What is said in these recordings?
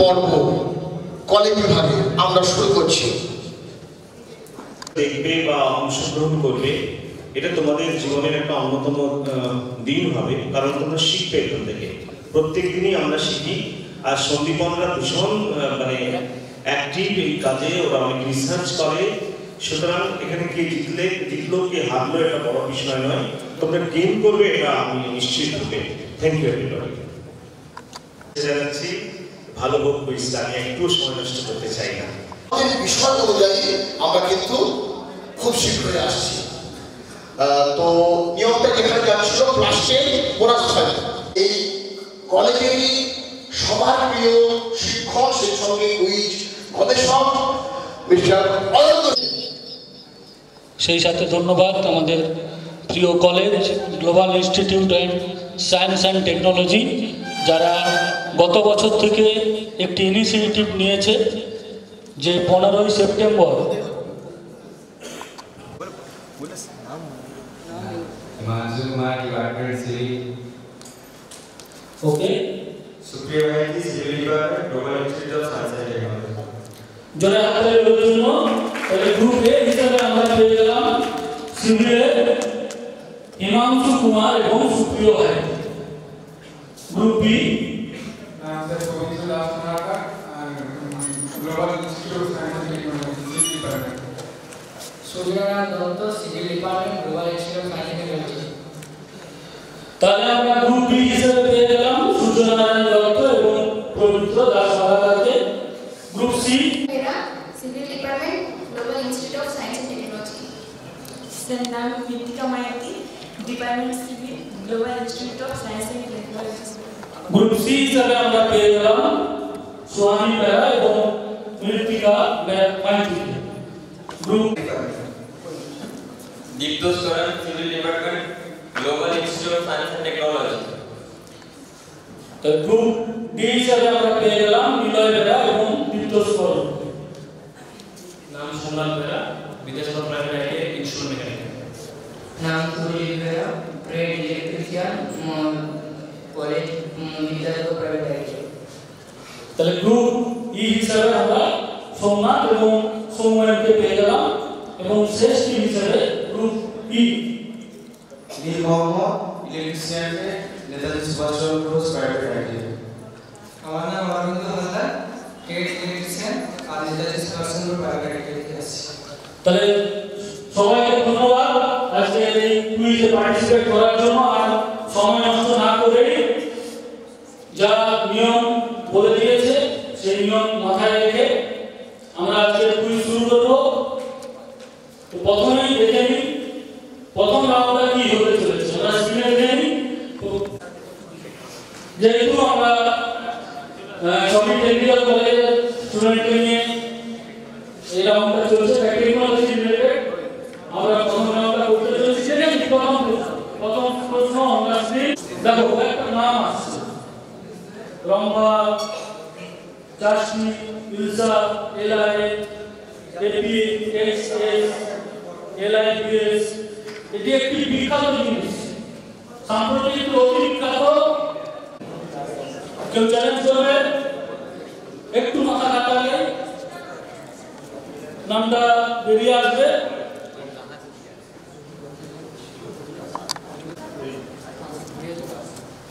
পর্ব কলেজ বিভাগে আমরা শুরু করছি। দেখবে বা অংশগ্রহণ করবে, এটা তোমাদের জীবনের একটা অন্যতম দিন হবে, কারণ তোমরা শিখবে এখান থেকে। প্রত্যেক দিনই আমরা শিখি, আর সন্দীপনরা ভীষণ মানে অ্যাক্টিভ এই কাজে, ওরা অনেক রিসার্চ করে। সুতরাং এখানে কে জিতলো কে হারলো এটা বড় বিষয় নয়, তোমরা গেম করবে এটা আমি নিশ্চিত হবে। Thank you everybody. জানাচ্ছি ভালো হোক কুইজটা, আমি একটু সময় নষ্ট করতে চাই না। আমাদের বিষয় অনুযায়ী আমরা কিন্তু খুব শীঘ্রই আসছি। তো নিয়মটা যেখানে যাচ্ছিল ক্লাস 10 বোনাস 5, এই কলেজেরই সবার প্রিয় শিক্ষক, সেই সঙ্গে কুইজ গবেষক মিস্টার অনন্ত। সেই সাথে ধন্যবাদ আমাদের প্রিয় college global institute and science and technology, যারা গত বছর থেকে একটি ইনিশিয়েটিভ নিয়েছে যে 15ই সেপ্টেম্বর ওকে জোরে হাতের জন্য গ্রুপ এ হিসাবে আমরা পেয়ে গেলাম সিভিলের হিমাংশু কুমার এবং সুপ্রিয় ভাই। গ্রুপ বি তাহলে আমরা গ্রুপ বি হিসেবে পেয়ে গেলাম সূর্যনারায়ণ দত্ত এবং পবিত্র দাস মহারাজকে। Group C civil department global institute of science and technology. Sir নাম Mitika Maiti, department civil global institute of science and technology. Group C হিসেবে আমরা পেয়ে গেলাম সোহানি বেরা এবং Mrittika Maiti. Group Dipta Soren, civil department global institute of science and technology. Group D হিসেবে আমরা পেয়ে গেলাম নিলয় বেরা এবং দীপ্ত সোরেন। নাম সম্রাট বেরা, বিদেশগত প্রাইভেট আইটি ইনস্ট্রুমেন্ট মেকানিক্যাল। নাম Sunil Bera, trade electrician, college বিদেশগত প্রাইভেট আইটি। তাহলে গ্রুপ ই হিসেবে আমরা সোমনাথ এবং সৌম্যকে পেয়ে গেলাম, এবং শেষ টিম হিসেবে group E Neel Mohammad, electrician, Netaji Subhashchandra Bose private IT. আমার নাম অরবিন্দ হালদার, ট্রেড ইলেকট্রিশিয়ান আর নেতাজি সুভাষচন্দ্র প্রাইভেট আইটি আছে। তাহলে সবাইকে ধন্যবাদ আজকে এই কুইজে পার্টিসিপেট করার জন্য। আর সময় নষ্ট না করে যা নিয়ম বলে দিয়েছে সেই নিয়ম মাথায় রেখে আমরা আজকে কুইজ শুরু করব। তো প্রথমেই দেখে নিই প্রথম রাউন্ডটা কি হতে চলেছে। আমরা স্ক্রিনে দেখে নিই। যেহেতু আমরা সবই টেকনিক্যাল কলেজের স্টুডেন্টকে নিয়ে এই রাউন্ডটা চলছে, টেকনোলজি রিলেটেড, আমরা প্রথম রাউন্ডটা করতে চলেছি। সেখানে প্রথম প্রশ্ন আমরা দেখো একটা নাম আসছে, রম্ভা, চাষি, ইলসা, এলআই, এপি, এক্সএস, এলআইবিএস। এটি একটি বিখ্যাত জিনিস, সাম্প্রতিক অতি বিখ্যাত। কেউ চ্যালেঞ্জ করবে? একটু মাথা কাটালে নামটা বেরিয়ে আসবে।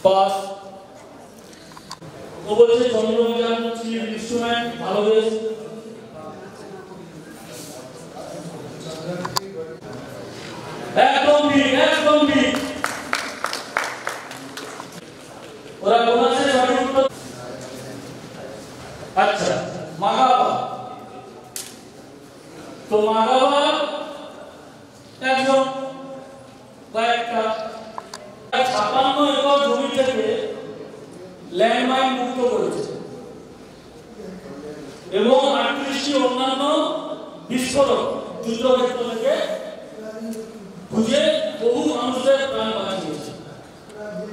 পাস। ও বলছে চন্দ্রবিজ্ঞান ইনস্ট্রুমেন্ট, ভালো বেশ। একদম ঠিক, একদম ঠিক। ওরা বোনাসে সঠিক উত্তর। আচ্ছা, মাগাবা। তো মাগাবা একজন বা একটা 56 একর জমি থেকে ল্যান্ডমাইন মুক্ত করেছে এবং 38টি অন্যান্য বিস্ফোরক যুদ্ধক্ষেত্র থেকে খুঁজে বহু মানুষের প্রাণ বাঁচিয়েছে।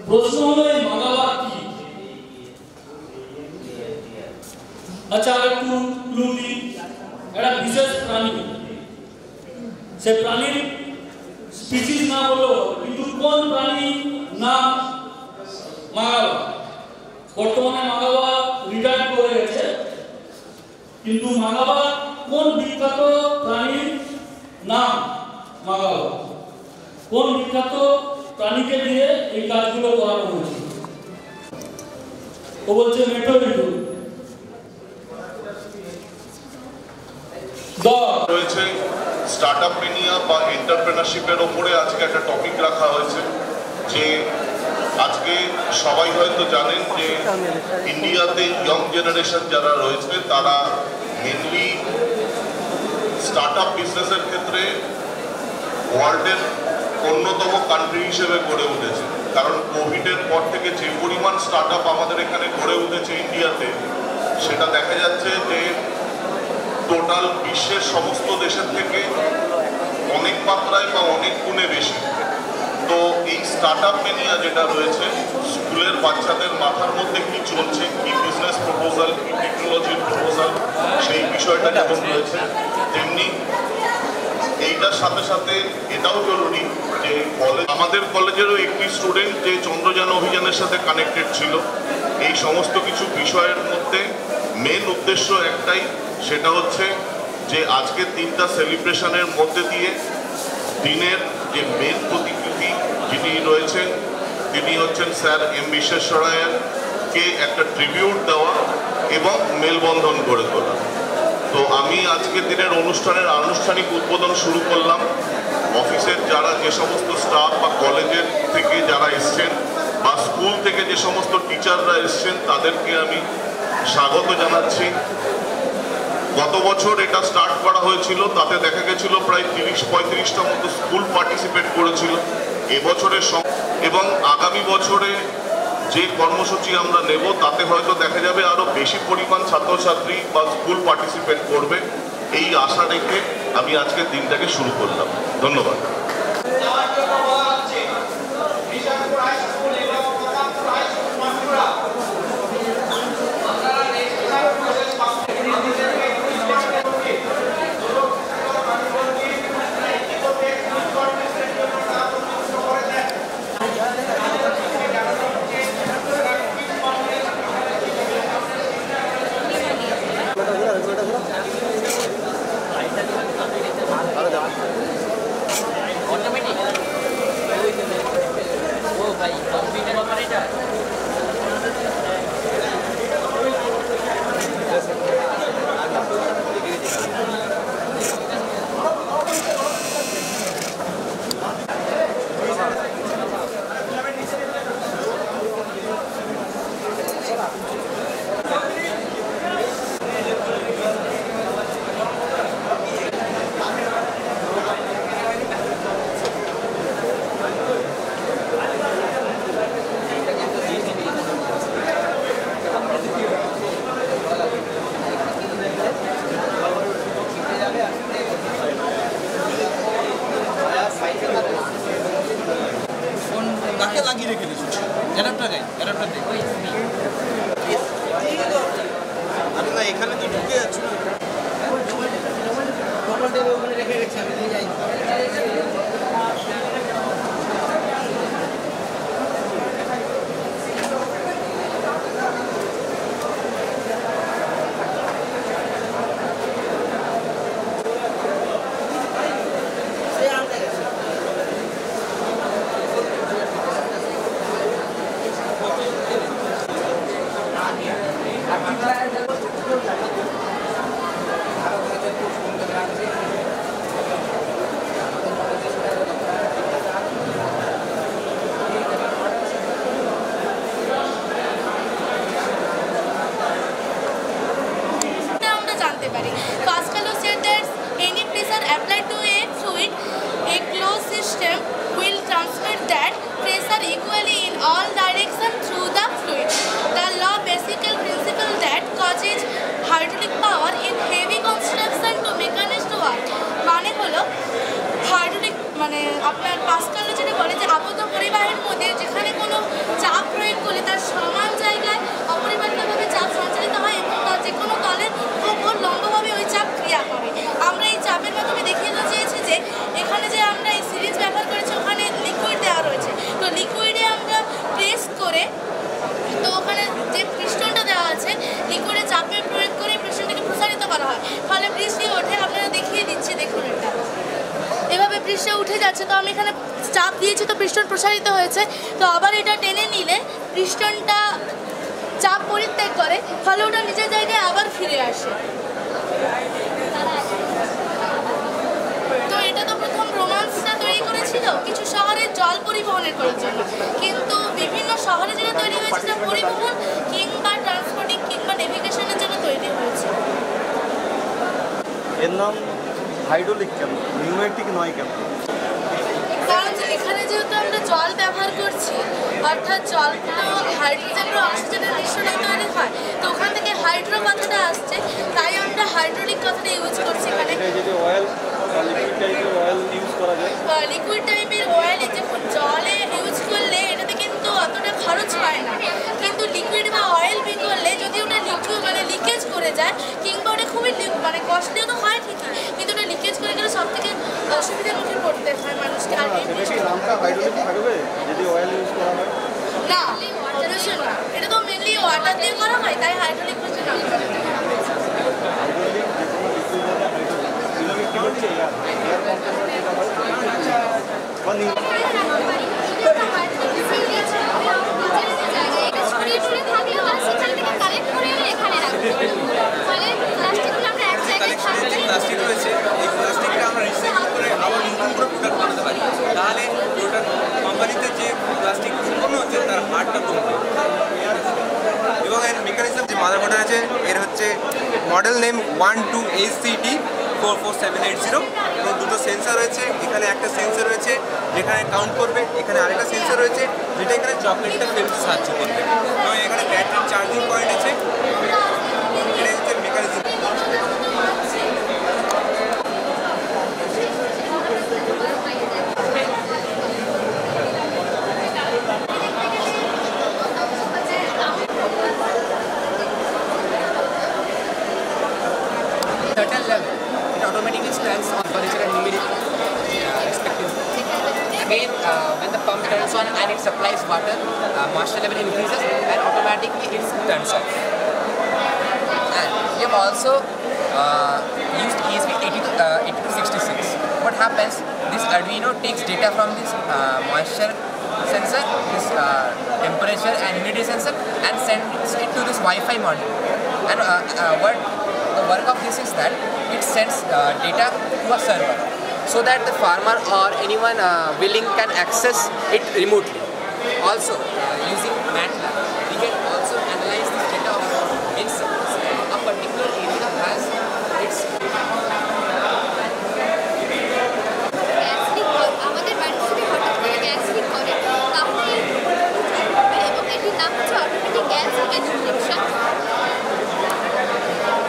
প্রশ্ন হলো এই মাগাবা কি? আচ্ছা, একটু ক্লু দিই। একটা বিশেষ প্রাণী, সে প্রাণীর স্পিসিস না বললেও কিন্তু কোন প্রাণী নাম মাগাবা। বর্তমানে মাগাবা রিটায়ার করে গেছে, কিন্তু মাগাবা কোন বিখ্যাত প্রাণীর নাম? মাগাবা কোন বিখ্যাত প্রাণীকে দিয়ে এই কাজগুলো করানো হয়েছে? ও বলছে মেটোরিডু। রয়েছে স্টার্টআপ মিনিয়া বা এন্টারপ্রেনারশিপের ওপরে আজকে একটা টপিক রাখা হয়েছে, যে আজকে সবাই হয়তো জানেন যে ইন্ডিয়াতে ইয়ং জেনারেশন যারা রয়েছে তারা মেনলি স্টার্টআপ বিজনেসের ক্ষেত্রে ওয়ার্ল্ডের অন্যতম কান্ট্রি হিসেবে গড়ে উঠেছে। কারণ কোভিডের পর থেকে যে পরিমাণ স্টার্টআপ আমাদের এখানে গড়ে উঠেছে ইন্ডিয়াতে, সেটা দেখা যাচ্ছে যে টোটাল বিশ্বের সমস্ত দেশের থেকে অনেক মাত্রায় বা অনেক গুণে বেশি। তো এই স্টার্টআপ মেনিয়া যেটা রয়েছে, স্কুলের বাচ্চাদের মাথার মধ্যে কি চলছে, কি বিজনেস প্রপোজাল, কি টেকনোলজির প্রপোজাল, সেই বিষয়টা যেমন রয়েছে, তেমনি এইটার সাথে সাথে এটাও জরুরি যে আমাদের কলেজেরও একটি স্টুডেন্ট যে চন্দ্রযান অভিযানের সাথে কানেক্টেড ছিল। এই সমস্ত কিছু বিষয়ের মধ্যে মেন উদ্দেশ্য একটাই, সেটা হচ্ছে যে আজকে তিনটা সেলিব্রেশনের মধ্যে দিয়ে দিনের যে মেন প্রতিকৃতি যিনি রয়েছেন তিনি হচ্ছেন স্যার এম বিশ্বেশ্বরায়াকে একটা ট্রিবিউট দেওয়া এবং মেলবন্ধন গড়ে তোলা। তো আমি আজকের দিনের অনুষ্ঠানের আনুষ্ঠানিক উদ্বোধন শুরু করলাম। অফিসের যারা যে সমস্ত স্টাফ বা কলেজের থেকে যারা এসছেন বা স্কুল থেকে যে সমস্ত টিচাররা এসছেন তাদেরকে আমি স্বাগত জানাচ্ছি। গত বছর এটা স্টার্ট করা হয়েছিল, তাতে দেখা গেছিল প্রায় 30-35টা মতো স্কুল পার্টিসিপেট করেছিল। এবছরের এবং আগামী বছরে যে কর্মসূচি আমরা নেব তাতে হয়তো দেখা যাবে আরো বেশি পরিমাণ ছাত্রছাত্রী বা স্কুল পার্টিসিপেট করবে। এই আশা রেখে আমি আজকের দিনটাকে শুরু করলাম। ধন্যবাদ। এখানে তো ঢুকে যাচ্ছে ওখানে রেখে গেছে আমি যাই মানে আপনার পাস্কাল যেটা বলে যে আবদ্ধ পরিবাহের মধ্যে যেখানে কোনো চাপ প্রয়োগ করলে তার সমান জায়গায় অপরিবর্তনভাবে চাপ সঞ্চালিত হয় এবং তার যে কোনো তলের উপর লম্বভাবে ওই চাপ ক্রিয়া করে। আমরা এই চাপের মাধ্যমে দেখিয়ে চেয়েছি যে এখানে যে আমরা এই সিরিজ ব্যবহার করেছি ওখানে লিকুইড দেওয়া রয়েছে, তো লিকুইডে আমরা প্রেস করে তো ওখানে যে পিস্টনটা দেওয়া আছে লিকুইডে চাপের প্রয়োগ করে পিস্টনটাকে প্রসারিত করা শীর্ষে উঠে যাচ্ছে, তো আমি এখানে চাপ দিয়েছি তো পিস্টন প্রসারিত হয়েছে, তো আবার এটা টেনে নিলে পিস্টনটা চাপ পরিত্যাগ করে, ফলে ওটা নিজের জায়গায় আবার ফিরে আসে। তো এটা তো প্রথম রোমান্সটা তৈরি করেছিল কিছু শহরে জল পরিবহনের করার জন্য, কিন্তু বিভিন্ন শহরে যেটা তৈরি হয়েছে তা পরিবহন কিংবা ট্রান্সপোর্টিং কিংবা নেভিগেশনের জন্য তৈরি হয়েছে। এর নাম হাইড্রোলিক কেন, নিউমেটিক নয় কেন? কারণ এখানে যেহেতু আমরা জল ব্যবহার করছি, অর্থাৎ জলগুলো হাইড্রোজেন ও অক্সিজেনের মিশ্রণে তৈরি হয়, তো ওখান থেকে হাইড্রো কথাটা আসছে, তাই আমরা হাইড্রোলিক কথাটা ইউজ করছি এখানে। লিকুইড টাইপের অয়েল জলে ইউজ করলে এটাতে কিন্তু অতটা খরচ হয় না, কিন্তু লিকুইড বা অয়েল করলে যদি ওটা লিকেজ করে যায় কিংবা ওটা খুবই কস্টলিও তো হয় ঠিকই, কিন্তু ওটা লিকেজ করে গেলে সব থেকে অসুবিধার মুখে পড়তে হয় মানুষকে। আর না, এটা তো মেনলি ওয়াটার দিয়ে করা হয়, তাই হাইড্রোলিক হচ্ছে নাম। প্লাস্টিক রয়েছে, এই প্লাস্টিকটা আমরা রিসাইকেল করে আবার নতুন করে প্রোডাক্ট বানাতে পারি, তাহলে ওটা কোম্পানিতে যে প্লাস্টিক উৎপন্ন হচ্ছে তার হারটা কমবে। এবং এর মেকানিজম যে মাদারবোর্ডে আছে, এর হচ্ছে মডেল নেম 12ACT44780 এবং দুটো সেন্সার রয়েছে। এখানে একটা সেন্সার রয়েছে যেখানে কাউন্ট করবে, এখানে আরেকটা সেন্সার রয়েছে যেটা এখানে চকলেটটা ফেলতে সাহায্য করবে, এবং এখানে ব্যাটারি চার্জিং পয়েন্ট আছে। এটা হচ্ছে mechanism. Certain level, it automatically stands on temperature and humidity respectively. Again, when the pump turns on and it supplies water, moisture level increases and automatically it turns off. And we have also used ESP8266. What happens? This Arduino takes data from this moisture sensor, this temperature and humidity sensor, and sends it to this Wi-Fi module. And the work of this is that it sends data to a server so that the farmer or anyone willing can access it remotely. Also, using MATLAB, we can also analyze this data of instance. A particular area has its আমাদের বাড়িতে যদি হঠাৎ করে gas leak করে তাহলে এবং এটির নাম হচ্ছে অটোমেটিক গ্যাস লিকেজ ডিটেকশন।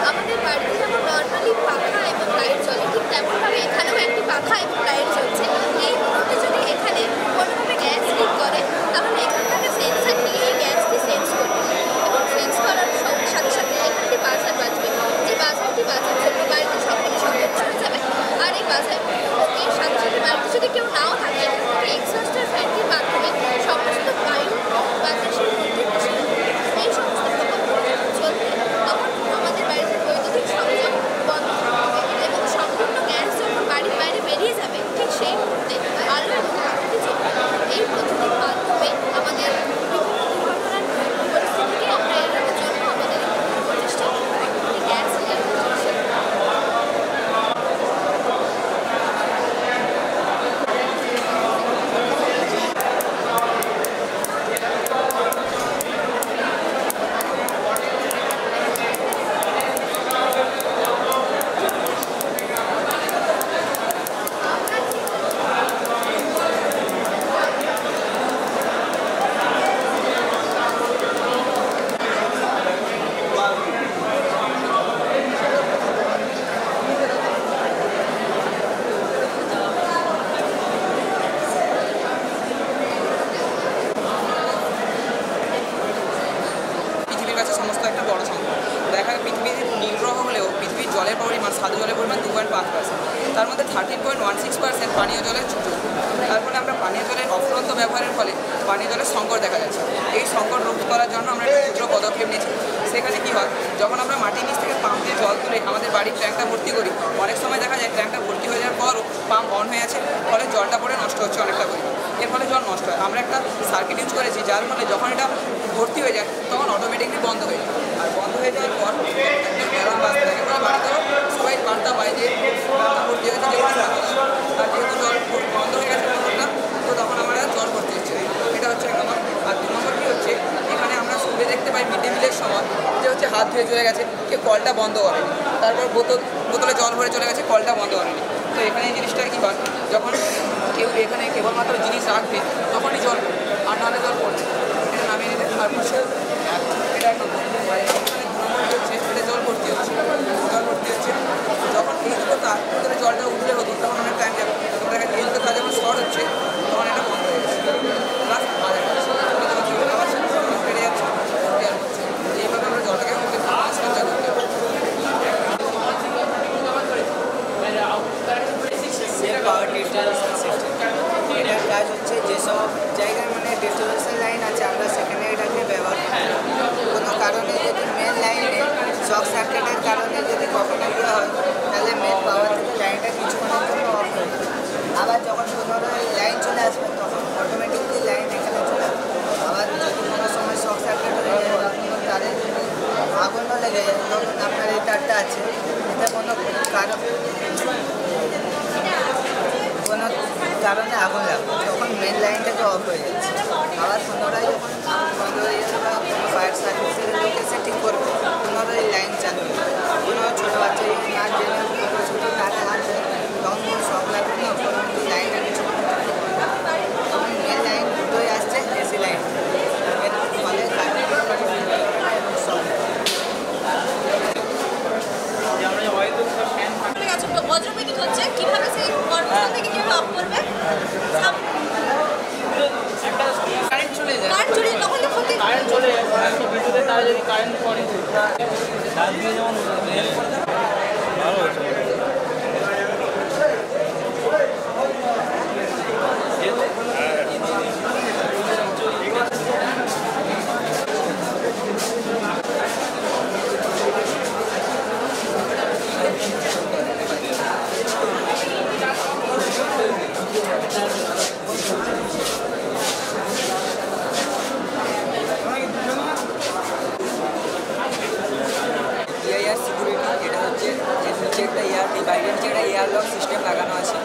আমাদের বাড়িতে যেমন নর্মালি পাখা এবং লাইট জ্বলে, ঠিক তেমনভাবে এখানেও একটি পাখা এবং লাইট জ্বলছে। এই মুহূর্তে যদি এখানে কোনোভাবে গ্যাস লিক করে তাহলে এখান থেকে সেন্সার নিয়ে এই গ্যাসটি সেন্স করবে এবং সেন্স করার সাথে সাথে এখানে বাজার বাজবে, যে বাজারটি বাজার জন্য বাড়িতে সকলে সঙ্গে চলে যাবে। আর এই বাজার এর সাথে সাথে বাড়িতে যদি কেউ নাও থাকে, এক্সস্টার ফ্যানটির মাধ্যমে সমস্ত বায়ু বাতাসের মধ্যে এই সমস্ত প্রকল্পগুলো চলবে, তখন আমাদের বাড়িতে বৈদ্যুতিক সংযোগ বন্ধ হবে এবং সম্পূর্ণ গ্যাস যখন বাড়ির বাইরে বেরিয়ে যাবে, ঠিক সেই মুহূর্তে আলো এবং বাতিটি চলবে। এই পদ্ধতির মাধ্যমে আমাদের বিভিন্ন দুর্ঘটনার পরিস্থিতিকে আমরা এড়ানোর জন্য আমাদের প্রচেষ্টা গ্যাস জলের পরিমাণ সাদা জলের পরিমাণ 2.5%, তার মধ্যে 13.16% পানীয় জলের যুক্ত। তার ফলে আমরা পানীয় জলের অফুরন্ত ব্যবহারের ফলে পানীয় জলের সংকট দেখা যাচ্ছে। এই সংকট রোধ করার জন্য আমরা একটা ক্ষুদ্র পদক্ষেপ নিয়েছি। সেখানে কী হয়, যখন আমরা মাটির নিচ থেকে পাম্প দিয়ে জল তুলে আমাদের বাড়ির ট্যাঙ্কটা ভর্তি করি, অনেক সময় দেখা যায় ট্যাঙ্কটা ভর্তি হয়ে যাওয়ার পরও পাম্প অন হয়ে আছে, ফলে জলটা পরে নষ্ট হচ্ছে অনেকটা পরিমাণ। এর ফলে জল নষ্ট হয়। আমরা একটা সার্কিট ইউজ করেছি, যার ফলে যখন এটা ভর্তি হয়ে যায় তখন অটোমেটিকলি বন্ধ হয়ে যায়। আর বন্ধ হয়ে যাওয়ার পর অ্যালার্ম বাজতে থাকে, ফলে বাড়িতেও সবাই বার্তা পায় যে ভর্তি হয়ে গেছে, যেগুলো আর যেহেতু জল বন্ধ হয়ে গেছে মোটরটা, তো তখন আমরা জল ভর্তি হচ্ছে। এটা হচ্ছে এক নম্বর। আর 2 নম্বর কী হচ্ছে, এখানে আমরা স্কুলে দেখতে পাই মিড ডে মিলের সময় যে হচ্ছে হাত ধুয়ে চলে গেছে, কেউ কলটা বন্ধ করেনি, তারপর বোতলে জল ভরে চলে গেছে, কলটা বন্ধ করেনি। তো এখানে এই জিনিসটা কী হয়, যখন কেউ এখানে কেবলমাত্র জিনিস রাখবে তখনই জল, আর নাহলে জল পড়ছে, এটা নামিয়ে নিতে আর এটা এক নম্বর। আর এখানে 2 নম্বর হচ্ছে এটা জল ভর্তি হচ্ছে, যখন এই দুটো তার ভিতরে জলটা উঠলে হতো তখন অনেক টাইম যাবে, তখন দেখা এই দুটো তার যখন শর্ট হচ্ছে তখন এটা বন্ধ হয়ে যাচ্ছে, প্লাস আবার বেড়ে যাচ্ছে, এইভাবে আমরা জলটাকে সঞ্চয় করতে পারি। পাওয়ার ডিস্ট্রিবিউশন সিস্টেম, এটার কাজ হচ্ছে যেসব জায়গায় মানে ডিস্ট্রিবিউশন লাইন আছে আমরা সেখানে এটাকে ব্যবহার করি। কোনো কারণে যদি মেন লাইনে শর্ট সার্কিটের কারণে যদি কখনো ইয়ে হয় তাহলে মেন পাওয়ার লাইনটা কিছুক্ষণের জন্য অফ হয়ে যাবে। আবার যখন পুনরায় লাইন চলে আসবে তখন অটোমেটিকলি লাইন এখানে চলে আসবে। আবার যদি কোনো সময় শর্ট সার্কিট হয়ে যায় বা কোনো তারে যদি আগুনও লেগে যায়, তখন আপনার এই তারটা আছে এটা কোনো কারণে আগুন লাগবে, তখন মেন লাইনটাকে অফ হয়ে যাচ্ছে। আবার পুনরায় যখন বন্ধ হয়ে যাবে বা কোনো ফায়ার সার্ভিসের লোকে সেটিং করবে, পুনরায় লাইন চালু হবে। কোনো ছোটো বাচ্চা যদি না জেনে ছোটো ছোটো তারে হাত দেয় তখন কোনো শখ লাগবে না, অটোমেটিক লাইনটা কিছু তখন মেন লাইন দুটোই আসছে এসি লাইন, এর ফলে বজ্রবিদ্যুৎ হচ্ছে কিভাবে সেই কর্মস্থল থেকে কিভাবে অফ করবে, কারেন্ট চলে যায়, কারেন্ট চলে তখন তো ক্ষতি, কারেন্ট চলে যায়, বিদ্যুতের তারে যদি কারেন্ট পড়ে তার দিয়ে যেমন ভালো হচ্ছে। সিস্টেম লাগানো আছে।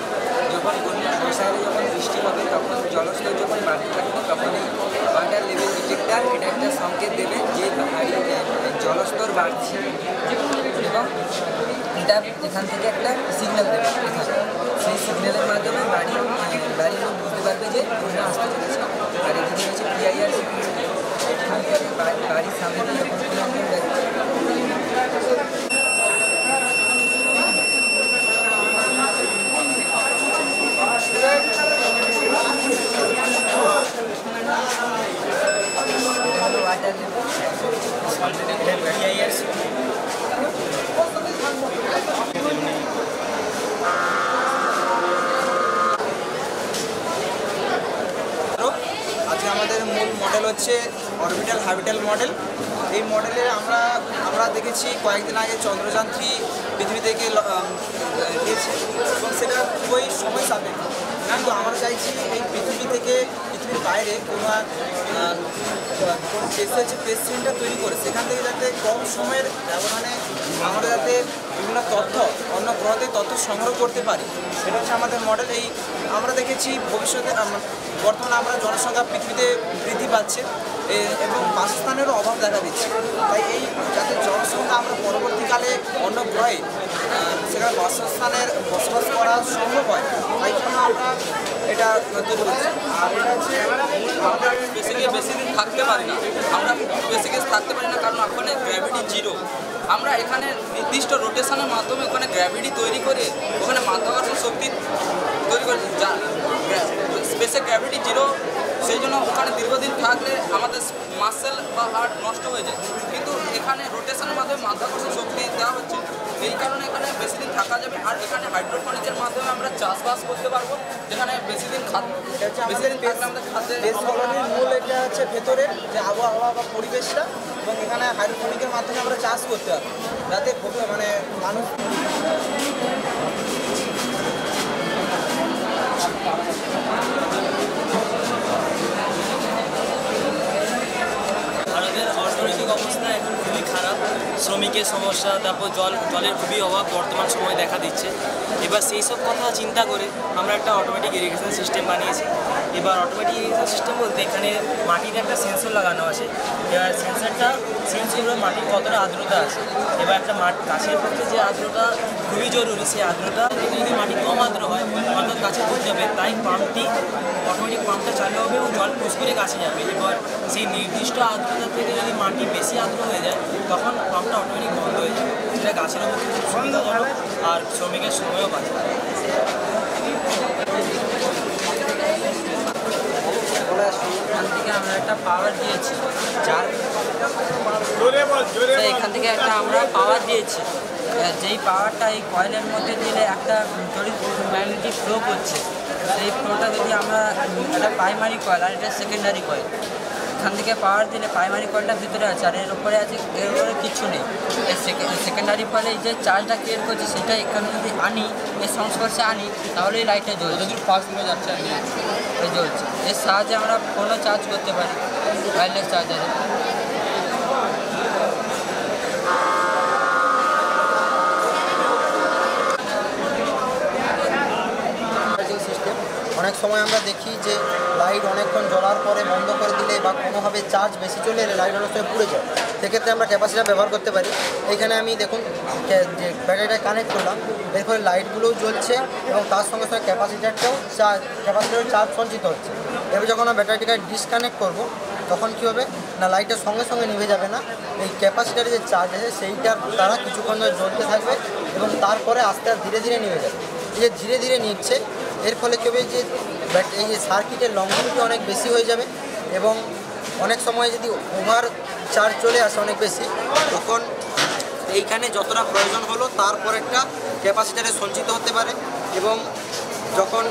যখন বর্ষাকালে যখন বৃষ্টি হবে তখন জলস্তর যখন বাড়তে থাকবে তখন এই ওয়াটার লেভেল ডিটেক্টর এটা একটা সংকেত দেবে যে জলস্তর বাড়ছে, এবং এটা এখান থেকে একটা সিগন্যাল দেবে এখানে, সেই সিগন্যালের মাধ্যমে বাড়ির লোক বুঝতে পারবে যে বন্যা আসতে চলেছে। আর এদিকে হচ্ছে PIR সিকিউরিটি, এখান থেকে বাড়ির সামনে দিয়ে যখন কোনো আগুন যাচ্ছে আজকে আমাদের মূল মডেল হচ্ছে অরবিটাল হ্যাবিটাল মডেল। এই মডেলে আমরা দেখেছি কয়েকদিন আগে চন্দ্রযান 3 পৃথিবী থেকে গিয়েছে এবং সেটা খুবই সময় সাপেক্ষ, কিন্তু আমরা চাইছি এই পৃথিবী থেকে পৃথিবীর বাইরে কোনো স্পেস সেন্টার তৈরি করে সেখান থেকে যাতে কম সময়ের ব্যবধানে আমরা যাতে বিভিন্ন তথ্য অন্য গ্রহতে তথ্য সংগ্রহ করতে পারি, সেটা হচ্ছে আমাদের মডেল। এই আমরা দেখেছি ভবিষ্যতে বর্তমানে আমরা জনসংখ্যা পৃথিবীতে বৃদ্ধি পাচ্ছে এবং বাসস্থানেরও অভাব দেখা দিচ্ছে, তাই এই যাতে জনসংখ্যা আমরা পরবর্তীকালে অন্য গ্রহে সেখানে বসবাস করা সম্ভব হয়, তাই জন্য আমরা এটা তৈরি করছি। আর এটা হচ্ছে আমরা বেশি দিন থাকতে পারি না, আমরা থাকতে পারি না কারণ ওখানে গ্র্যাভিটি জিরো। আমরা এখানে নির্দিষ্ট রোটেশনের মাধ্যমে ওখানে গ্র্যাভিটি তৈরি করে ওখানে মাধ্যাকর্ষণ শক্তি তৈরি করে, যা স্পেসে গ্র্যাভিটি জিরো, সেই জন্য ওখানে দীর্ঘদিন থাকলে আমাদের মাসেল বা হার্ট নষ্ট হয়ে যায়, কিন্তু এখানে রোটেশনের মাধ্যমে মাধ্যাকর্ষণ শক্তি দেওয়া হচ্ছে, এই কারণে এখানে বেশি দিন থাকা যাবে। আর এখানে হাইড্রোপনিক্সের মাধ্যমে আমরা চাষবাস করতে পারবো, যেখানে বেশি দিন থাকলে আমাদের কলোনির মূল এটা হচ্ছে ভেতরের যে আবহাওয়া বা পরিবেশটা, এবং এখানে হাইড্রোপনিকের মাধ্যমে আমরা চাষ করতে পারবো যাতে মানে মানুষ লিকের সমস্যা, তারপর জলের খুবই অভাব বর্তমান সময়ে দেখা দিচ্ছে। এবার সেই সব কথা চিন্তা করে আমরা একটা অটোমেটিক ইরিগেশন সিস্টেম বানিয়েছি। এবার অটোমেটিক ইরিগেশন সিস্টেম বলতে এখানে মাটিতে একটা সেন্সর লাগানো আছে। এবার সেন্সরটা সেন্স করবে মাটির কতটা আর্দ্রতা আছে। এবার একটা গাছের পক্ষে যে আর্দ্রতা খুবই জরুরি, সেই আর্দ্রতা যদি মাটি কম আর্দ্র হয় অর্থাৎ গাছে পড়ে যাবে, তাই পাম্পটি অটোমেটিক পাম্পটা চালু হবে এবং জল পুশ করে গাছে যাবে। এবার সেই নির্দিষ্ট আর্দ্রতা থেকে যদি মাটি বেশি আর্দ্র হয়ে যায় তখন পাম্পটা অটোমেটিক বন্ধ হয়ে যাবে, যেটা গাছের মধ্যে খুব সুবিধাজনক আর শ্রমিকের সময়ও বাঁচে। এখান থেকে আমরা একটা পাওয়ার দিয়েছি, এখান থেকে একটা আমরা পাওয়ার দিয়েছি, যেই পাওয়ারটা এই কয়েলের মধ্যে দিলে একটা তড়িৎ ম্যাগনেটিক ফ্লো করছে। সেই ফ্লোটা যদি আমরা একটা প্রাইমারি কয়েল আর এটা সেকেন্ডারি কয়েল, এখান থেকে পাওয়ার দিলে প্রাইমারি কয়েলটা ভিতরে আছে আর এর উপরে আছে, এর উপরে কিছু নেই। এই সেকেন্ডারি কয়েলে যে চার্জটা ক্রিয়েট করছে সেটা এখানে যদি আনি, এর সংস্পর্শে আনি, তাহলে এই লাইটটা জ্বলছে। যদি ফাস্ট হয়ে যাচ্ছে এই জ্বলছে। এর সাহায্যে আমরা ফোনও চার্জ করতে পারি ওয়্যারলেস চার্জারে। অনেক সময় আমরা দেখি যে লাইট অনেকক্ষণ জ্বলার পরে বন্ধ করে দিলে বা কোনোভাবে চার্জ বেশি চলে এলে লাইট অনেক সময় পুড়ে যায়। সেক্ষেত্রে আমরা ক্যাপাসিটার ব্যবহার করতে পারি। এইখানে আমি দেখুন যে ব্যাটারিটা কানেক্ট করলাম, এর ফলে লাইটগুলোও জ্বলছে এবং তার সঙ্গে সঙ্গে ক্যাপাসিটারটাও চার্জ সঞ্চিত হচ্ছে। এবার যখন আমরা ব্যাটারিটাকে ডিসকানেক্ট করব তখন কী হবে না, লাইটের সঙ্গে সঙ্গে নিভে যাবে না, এই ক্যাপাসিটারে যে চার্জ আছে সেইটার দ্বারা কিছুক্ষণ ধরে জ্বলতে থাকবে এবং তারপরে আস্তে আস্তে ধীরে ধীরে নিভে যাবে। এই যে ধীরে ধীরে নিচ্ছে এর ফলে কী হবে যে এই যে সার্কিটের লংজিভিটি অনেক বেশি হয়ে যাবে এবং অনেক সময় যদি ওভার চার্জ চলে আসে অনেক বেশি, তখন এইখানে যতটা প্রয়োজন হলো তারপর একটা ক্যাপাসিটারে সঞ্চিত হতে পারে এবং যখন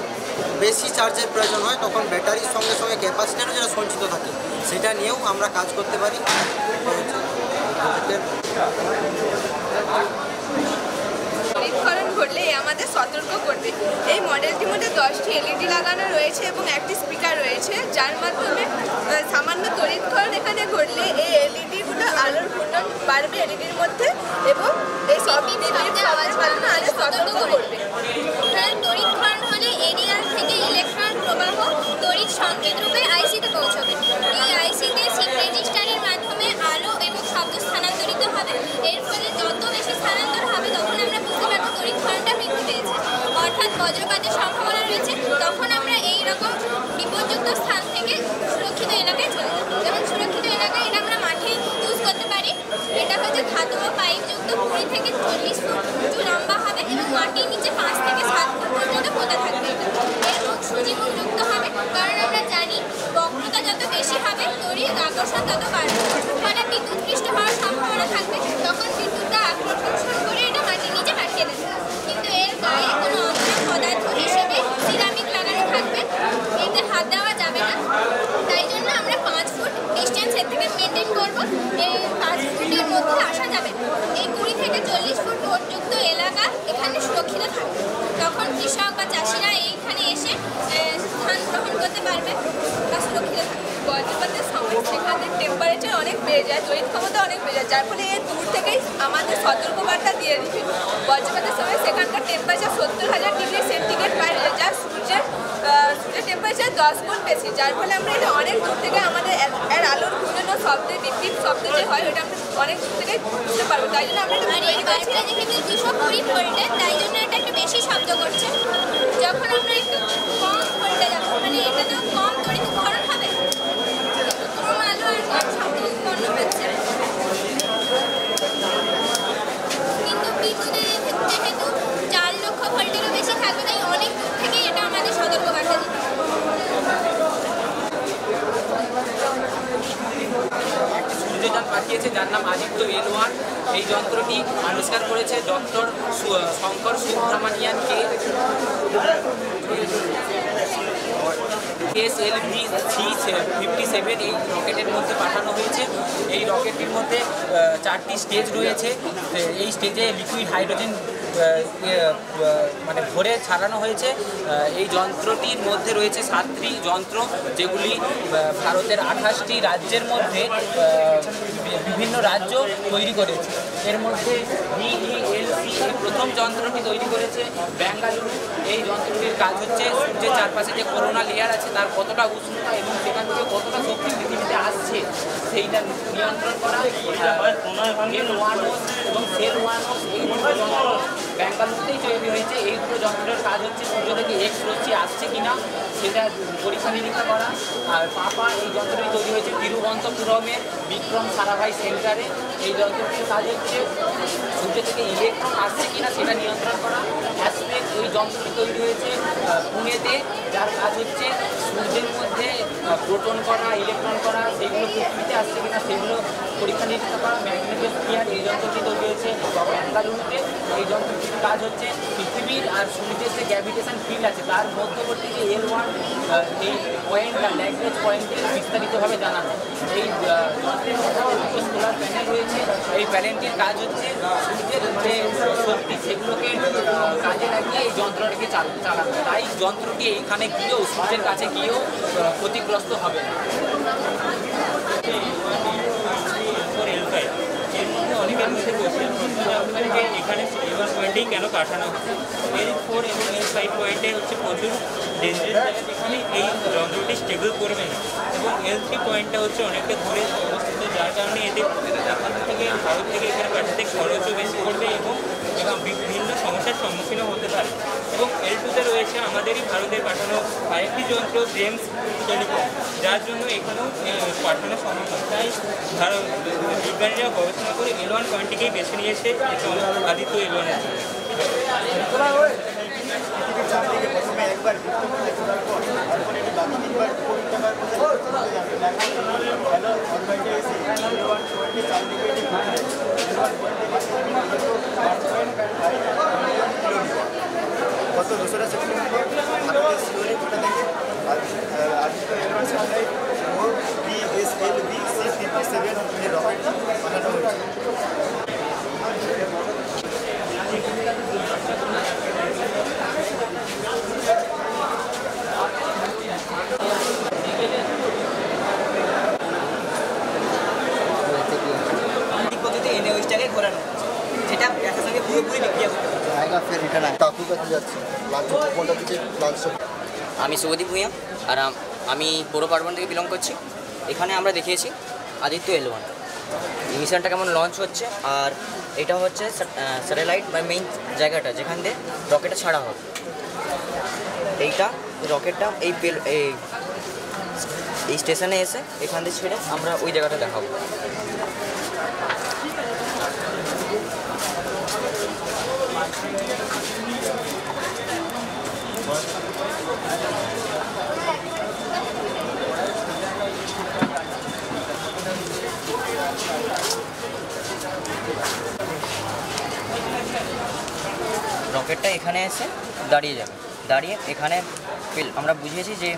বেশি চার্জের প্রয়োজন হয় তখন ব্যাটারির সঙ্গে সঙ্গে ক্যাপাসিটারও যেটা সঞ্চিত থাকে সেটা নিয়েও আমরা কাজ করতে পারি। বিস্ফোরণ ঘটলে আমাদের সতর্ক করবে। এই মডেলটির মধ্যে 10টি এলইডি লাগানো রয়েছে এবং একটি স্পিকার রয়েছে, যার মাধ্যমে সামান্য তড়িৎক্ষরণ এখানে ঘটলে এই এলইডিগুলো আলোর ঘূর্ণন বাড়বে এলইডির মধ্যে এবং এই সব আওয়াজ মাধ্যমে আলো সতর্ক করবে। তড়িৎক্ষরণ হলে এরিয়াল থেকে ইলেকট্রন প্রবাহ তড়িৎ সংকেত রূপে আইসিতে পৌঁছবে। এই আইসিতে শিফট রেজিস্টারের মাধ্যমে আলো এবং শব্দ স্থানান্তরিত হবে। এর ফলে যত বেশি স্থানান্তর হবে তখন আমরা বুঝতে পারবো তড়িৎক্ষরণটা বৃদ্ধি পেয়েছে, অর্থাৎ বজ্রপাতের সম্ভাবনা রয়েছে। তখন আমরা এই রকম বিপদযুক্ত স্থান থেকে সুরক্ষিত এলাকায় চলে যাব। যেমন সুরক্ষিত এলাকায় এটা আমরা মাঠে ইউজ করতে পারি। এটা হচ্ছে ধাতব পাইপযুক্ত 20 থেকে 40 ফুট উঁচু লম্বা হবে এবং মাটির নিচে 5 থেকে 7 ফুট পর্যন্ত পোতা থাকবে। এর মুখ সুজীবযুক্ত হবে, কারণ আমরা জানি বক্রতা যত বেশি হবে তড়িৎ আকর্ষণ তত বাড়বে, ফলে বিদ্যুৎপৃষ্ট হওয়ার সম্ভাবনা থাকবে। তখন বিদ্যুৎটা আকর্ষণ করে এটা মাটির নিচে পাঠিয়ে দেবে। কিন্তু এর গায়ে কোনো অঙ্গার পদার্থ হিসেবে সিরামিক লাগানো থাকবে, এতে হাত দেওয়া যাবে না। তাই জন্য আমরা 5 ফুট ডিস্টেন্স এর থেকে মেনটেন করব। এই 5 ফুটের মধ্যে আসা যাবে। এই 20 থেকে 40 ফুট ভোটযুক্ত এলাকা এখানে সুরক্ষিত থাকবে। তখন কৃষক বা চাষিরা এইখানে এসে ধান গ্রহণ করতে পারবে বা সুরক্ষিত থাকবে। বজ্রপাতের সময় সেখানে টেম্পারেচার অনেক বেড়ে যায়, তড়িৎ ক্ষমতা অনেক বেড়ে যায়, যার ফলে এর দূর থেকেই আমাদের সতর্কবার্তা দিয়ে দিবে। বজ্রপাতের সময় সেখানকার টেম্পারেচার 70,000 ডিগ্রি সেন্টিগ্রেড বাইরে যায়, যা সূর্যের টেম্পারেচার 10 গুণ বেশি, যার ফলে আমরা এটা অনেক দূর থেকে আমাদের এর আলোর ঘূর্ণন শব্দের বিদ্যুৎ শব্দ যে হয় ওটা আমরা অনেক দূর থেকে বুঝতে পারবো। তাই জন্য আমরা যেহেতু 220 ভোল্টের, তাই জন্য এটা একটু বেশি শব্দ করছে। যখন আমরা একটু কম ভোল্টে যাবো, মানে এটা তো কম তড়িৎ ক্ষরণ হবে, কম আলো আর কম শব্দ উৎপন্ন হচ্ছে। কিন্তু বিদ্যুতের যেহেতু 4 লক্ষ ভোল্টেরও বেশি থাকবে, তাই অনেক দূর থেকেই এটা আমাদের সতর্কবার্তা দিবে। সূর্যযান পাঠিয়েছে যার নাম আদিত্য L1। এই যন্ত্রটি আবিষ্কার করেছে ডক্টর শঙ্কর সুব্রমণিয়ানকে। SLV-357 এই রকেটের মধ্যে পাঠানো হয়েছে। এই রকেটটির মধ্যে 4টি স্টেজ রয়েছে। এই স্টেজে লিকুইড হাইড্রোজেন মানে ভরে ছাড়ানো হয়েছে। এই যন্ত্রটির মধ্যে রয়েছে 7টি যন্ত্র, যেগুলি ভারতের 28টি রাজ্যের মধ্যে বিভিন্ন রাজ্য তৈরি করেছে। এর মধ্যে DELC প্রথম যন্ত্রটি তৈরি করেছে বেঙ্গালুরু। এই যন্ত্রটির কাজ হচ্ছে সূর্যের চারপাশে যে করোনা লেয়ার আছে তার কতটা উষ্ণতা এবং সেখান থেকে কতটা শক্তি পৃথিবীতে আসছে সেইটা নিয়ন্ত্রণ করা। এবং সেল 1 এই দুটো যন্ত্র বেঙ্গালুরুতেই তৈরি হয়েছে। এই দুটো যন্ত্রের কাজ হচ্ছে সূর্য থেকে এক্স রশ্মি আসছে কিনা সেটা পরীক্ষা নিরীক্ষা করা। আর পাপা এই যন্ত্রটি তৈরি হয়েছে তিরুবনন্তপুরমের বিক্রম সারাভাই সেন্টারে। এই যন্ত্রটির কাজ হচ্ছে সূর্য থেকে ইলেকট্রন আসছে কিনা সেটা নিয়ন্ত্রণ করা। অ্যাসপেক্ট এই যন্ত্রটি তৈরি হয়েছে পুনেতে, যার কাজ হচ্ছে সূর্যের মধ্যে প্রোটন করা, ইলেকট্রন করা, সেগুলো পৃথিবীতে আসছে কিনা সেগুলো পরীক্ষা নিরীক্ষা করা। ম্যাগনেটোস্ফিয়ার এই যন্ত্রটি তৈরি হয়েছে বেঙ্গালুরুতে। এই যন্ত্রটির কাজ হচ্ছে পৃথিবীর আর সূর্যের যে গ্র্যাভিটেশন ফিল্ড আছে তার মধ্যবর্তী যে L1 এই পয়েন্টটা ল্যাগ্রেঞ্জ পয়েন্টে বিস্তারিতভাবে জানানো। এই যন্ত্রের মধ্যে সোলার প্যানেল রয়েছে। এই প্যানেলটির কাজ হচ্ছে সূর্যের যে শক্তি সেগুলোকে কাজে লাগিয়ে এই যন্ত্রটিকে চালানো। তাই যন্ত্রটি এইখানে গিয়েও সূর্যের কাছে গিয়েও ক্ষতিগ্রস্ত হবে না। এর মধ্যে অনেকের মধ্যে কোশ্চেন যে এখানে L1 পয়েন্টেই কেন পাঠানো হচ্ছে। L4 এবং L5 পয়েন্টে হচ্ছে প্রচুর ডেঞ্জারাস জায়গা, যেখানে এই যন্ত্রটি স্টেবল করবে না। এবং L3 পয়েন্টটা হচ্ছে অনেকটা দূরে অবস্থিত, যার কারণে এদের জাপান থেকে ভারত থেকে এখানে পাঠাতে খরচও বেশি পড়বে এবং বিভিন্ন সমস্যার সম্মুখীনও হতে পারে। এবং L2তে রয়েছে আমাদেরই ভারতের পাঠানো আরেকটি যন্ত্র জেমস টেলিকম, যার জন্য এখানেও পাঠানো সম্ভব নয়। তাই বিজ্ঞানীরা গবেষণা করে L1 পয়েন্টটিকেই বেছে নিয়েছে আদিত্য L1-এর জন্য। গত 2রা সেপ্টেম্বর ভারতের সিওরে ঘটনা থেকে আদিত্য L1 স্যাটেলাইট ও PSLV C-57 এর রকেট পাঠানো হয়েছে। পদ্ধতি এনওএইচটাকে ঘোরানো, যেটা একসাথে সঙ্গে পুরোপুরি বিক্রিয়া করতে হবে। আমি শুভদীপ ভূঁইয়া, আর আমি পৌর পার্বণ থেকে বিলং করছি। এখানে আমরা দেখিয়েছি আদিত্য L1 মিশনটা কেমন লঞ্চ হচ্ছে, আর এটা হচ্ছে স্যাটেলাইট বা মেইন জায়গাটা যেখান দিয়ে রকেটটা ছাড়া হবে। এইটা রকেটটা এই স্টেশনে এসে এখান দিয়ে ছেড়ে আমরা ওই জায়গাটা দেখাবো। রকেটটা এখানে এসে দাঁড়িয়ে যাবে, দাঁড়িয়ে এখানে আমরা বুঝিয়েছি যে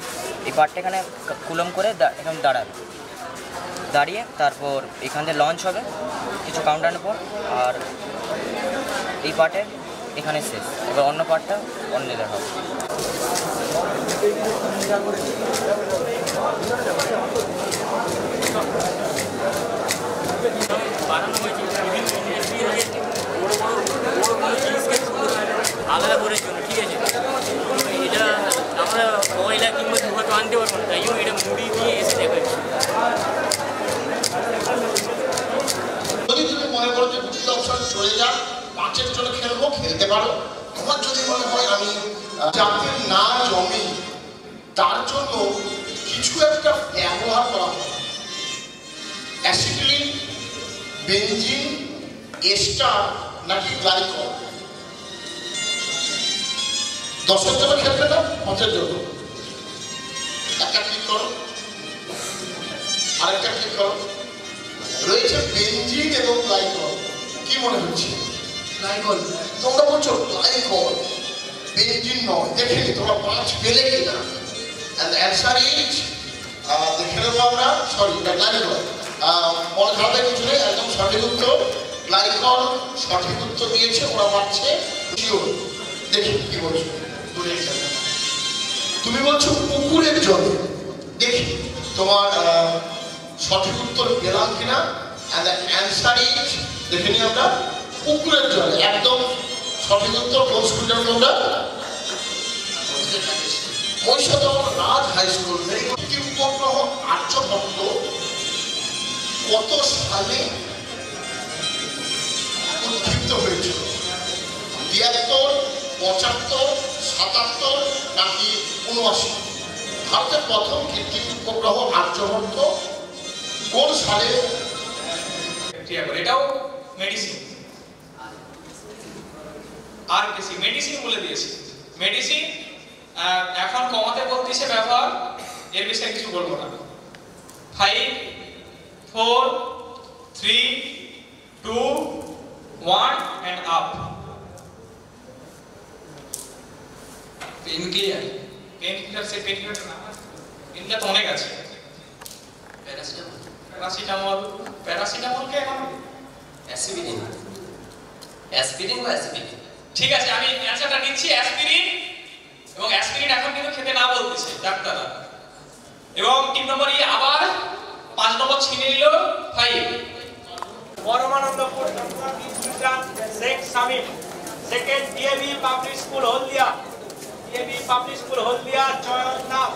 এই পার্টটা এখানে কুলম করে এখানে দাঁড়াবে, দাঁড়িয়ে তারপর এখান থেকে লঞ্চ হবে কিছু কাউন্টারের পর, আর এই পার্টে এখানে শেষ। এবার অন্য পার্টটা অন্য দেখাবো। বানানো হয়েছে আলাদা করার জন্য, ঠিক আছে। এটা আমরা ময়লা কিংবা ধোঁয়া তো আনতে পারবো না, তাই জন্য এটা মুড়ি দিয়ে এসে দেখাচ্ছি। যদি তুমি মনে করো যে দুটি অপশন চলে যাক, 5-এর জন্য খেলবো, খেলতে পারো। তোমার যদি মনে হয় আমি জাতির না জমি তার জন্য কিছু একটা ব্যবহার করা হয়, অ্যাসিটিলিন, বেনজিন, এস্টার নাকি গ্লাইকল, 10-এর জন্য খেলতে দাও, 5-এর জন্য একটা ক্লিক করো, আরেকটা ক্লিক করো। রয়েছে বেনজিন এবং গ্লাইকল। কি মনে হচ্ছে? গ্লাইকল। তোমরা বলছো গ্লাইকল, বেনজিন নয়। দেখে নি তোমরা 5 পেলে কিনা। and the answer is দেখে নেবো আমরা, সরি গ্লাইকল। মনে খারাপের কিছু নেই, একদম সঠিক উত্তর গ্লাইকল। সঠিক উত্তর দিয়েছে, ওরা পাচ্ছে দেখি কি বলছো দূরের জায়গা তুমি বলছো পুকুরের জলে দেখি তোমার সঠিক উত্তর পেলাম কিনা and the answer is দেখে নিই আমরা পুকুরের জলে একদম সঠিক উত্তর কোন স্কুলটার তোমরা মহিষাদল রাজ হাই স্কুল একটি উপগ্রহ আর্যভট্ট কত সালে উৎক্ষিপ্ত হয়েছিল ৭২, ৭৫, ৭৭ নাকি ৭৯? ভারতের প্রথম কৃত্রিম উপগ্রহ আর্যভট্ট কোন সালে? এটাও মেডিসিন আর বেশি মেডিসিন বলে দিয়েছি মেডিসিন এখন কমাতে বলতেছে ব্যবহার এর বিষয়ে কিছু বলবো না 5 4 3 2 1 and up পেন ক্লিয়ার সে পেন ক্লিয়ার না ইনটা তো অনেক আছে প্যারাসিটামল কে এখন অ্যাসপিরিন বা অ্যাসপিরিন ঠিক আছে আমি অ্যানসারটা নিচ্ছি অ্যাসপিরিন এবং অ্যাসপিরিন এখন কিন্তু খেতে না বলতেছে ডাক্তাররা এবং 3 নম্বর আবার 5 নম্বর ছিনে নিল 5 Paramanandapur institution Sheikh Shamim second DAV public school Haldia Chayan নাম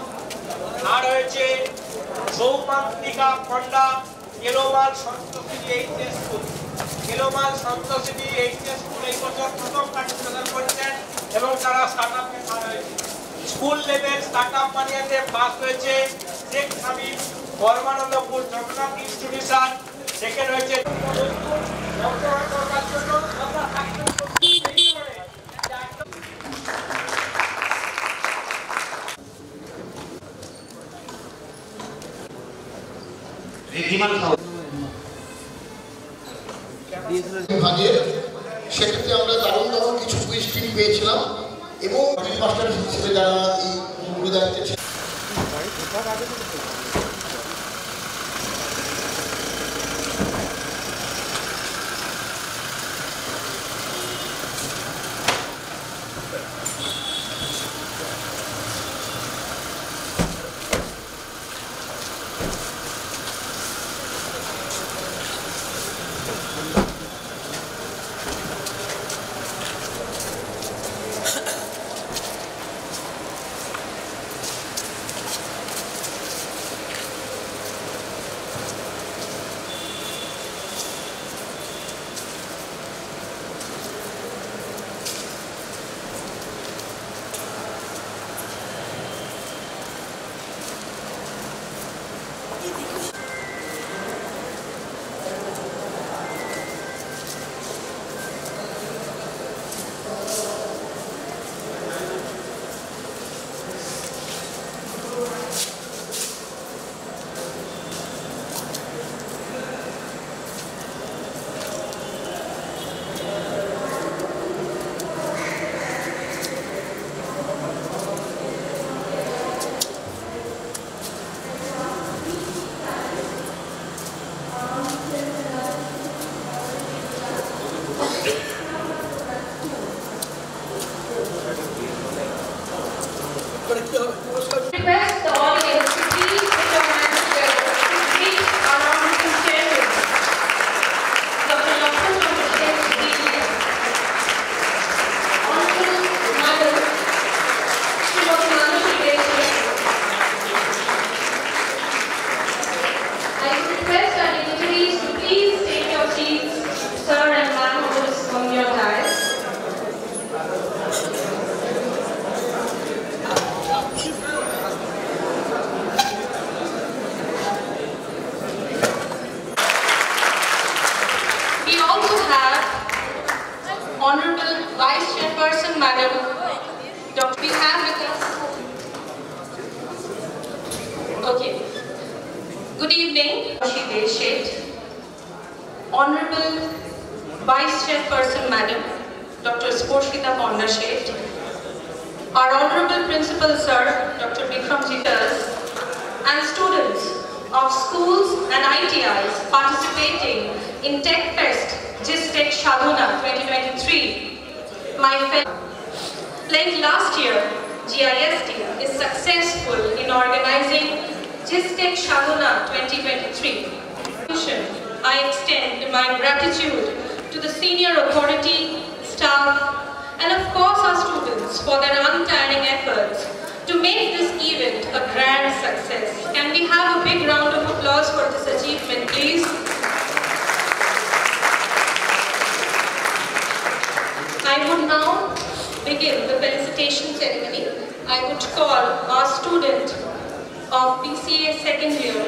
আর হয়েছে সৌমান্তিকা পণ্ডা এলোমাল সন্তোষিনী এইচএস স্কুল এই বছর প্রথম পার্টিসিপেশন করেছেন এবং তারা স্টার্টআপে স্কুল লেভেল স্টার্টআপ বানিয়েতে পাস হয়েছে শেখ শামীম পরমানন্দপুর জগন্নাথ ইনস্টিটিউশন সেকেন্ড হয়েছে সেক্ষেত্রে আমরা দারুণ কিছু কুইজ টিম পেয়েছিলাম এবং মাস্টার হিসেবে যারা এই গুরু দায়িত্বে ছিলেন Request the audience to please put your hands together to greet our honorable chairman, Dr. Dr. Honorable Madam Srimati Manushi Deshmukh. I request our dignitaries to please take your seats, sir and ma'am, on your dais. Honorable Vice Chairperson, Madam Dr. We have with us. Okay. Good evening, Honorable Vice Chairperson, Madam Dr. Sporshita Ponna Sheth, our Honorable Principal Sir, Dr. Bikram Jitas, and students of schools and ITIs participating in Tech Fest Gist Tech Shadhana 2023. my fellow. Like last year, GIST is successful in organizing GISTEC Shaguna 2023. I extend my gratitude to the senior authority, staff, and of course our students for their untiring efforts to make this event a grand success. Can we have a big round of applause for this achievement, please? I would now begin the felicitation ceremony. I would call our student of PCA second year,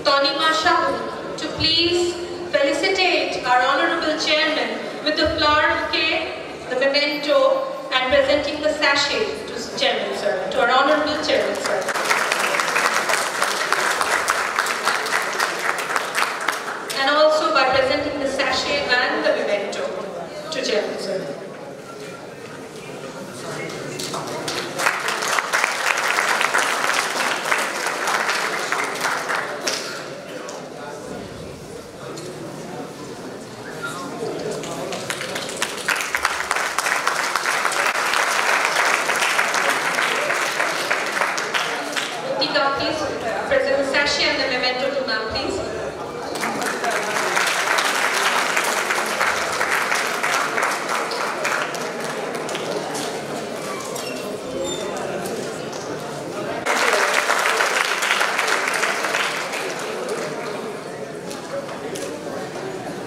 Tanima Shahu, to please felicitate our Honorable Chairman with the flower bouquet, the memento, and presenting the sachet to Chairman Sir, to our Honorable Chairman Sir. And also by presenting the sachet and the memento to Chairman Sir. Please present the sachet and the memento to ma'am, please.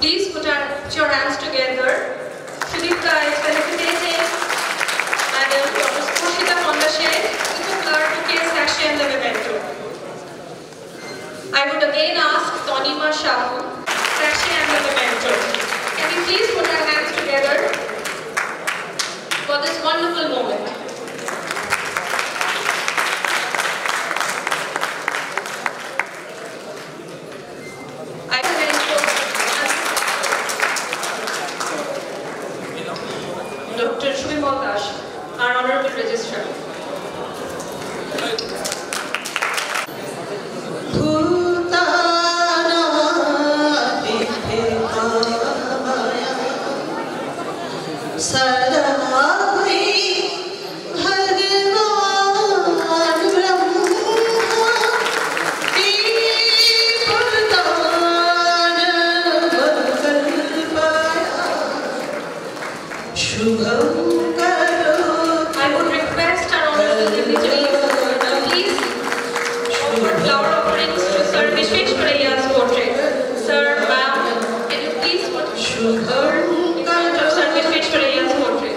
Please put your hands together. Sudipta is felicitating Madam Dr. Sporshita Pondashet with the flower bouquet, sachet and the memento. I would again ask Tanima Shahu, sachet and the memento. Can we please put our hands together for this wonderful moment? I will Dr. Shubhimal Dash, our Honorable Registrar. I would request our honorable dignitaries to please put flower offerings to Sir Vishweshwarayya's portrait. Sir, ma'am, can you please put sugar in front of Sir Vishweshwarayya's portrait?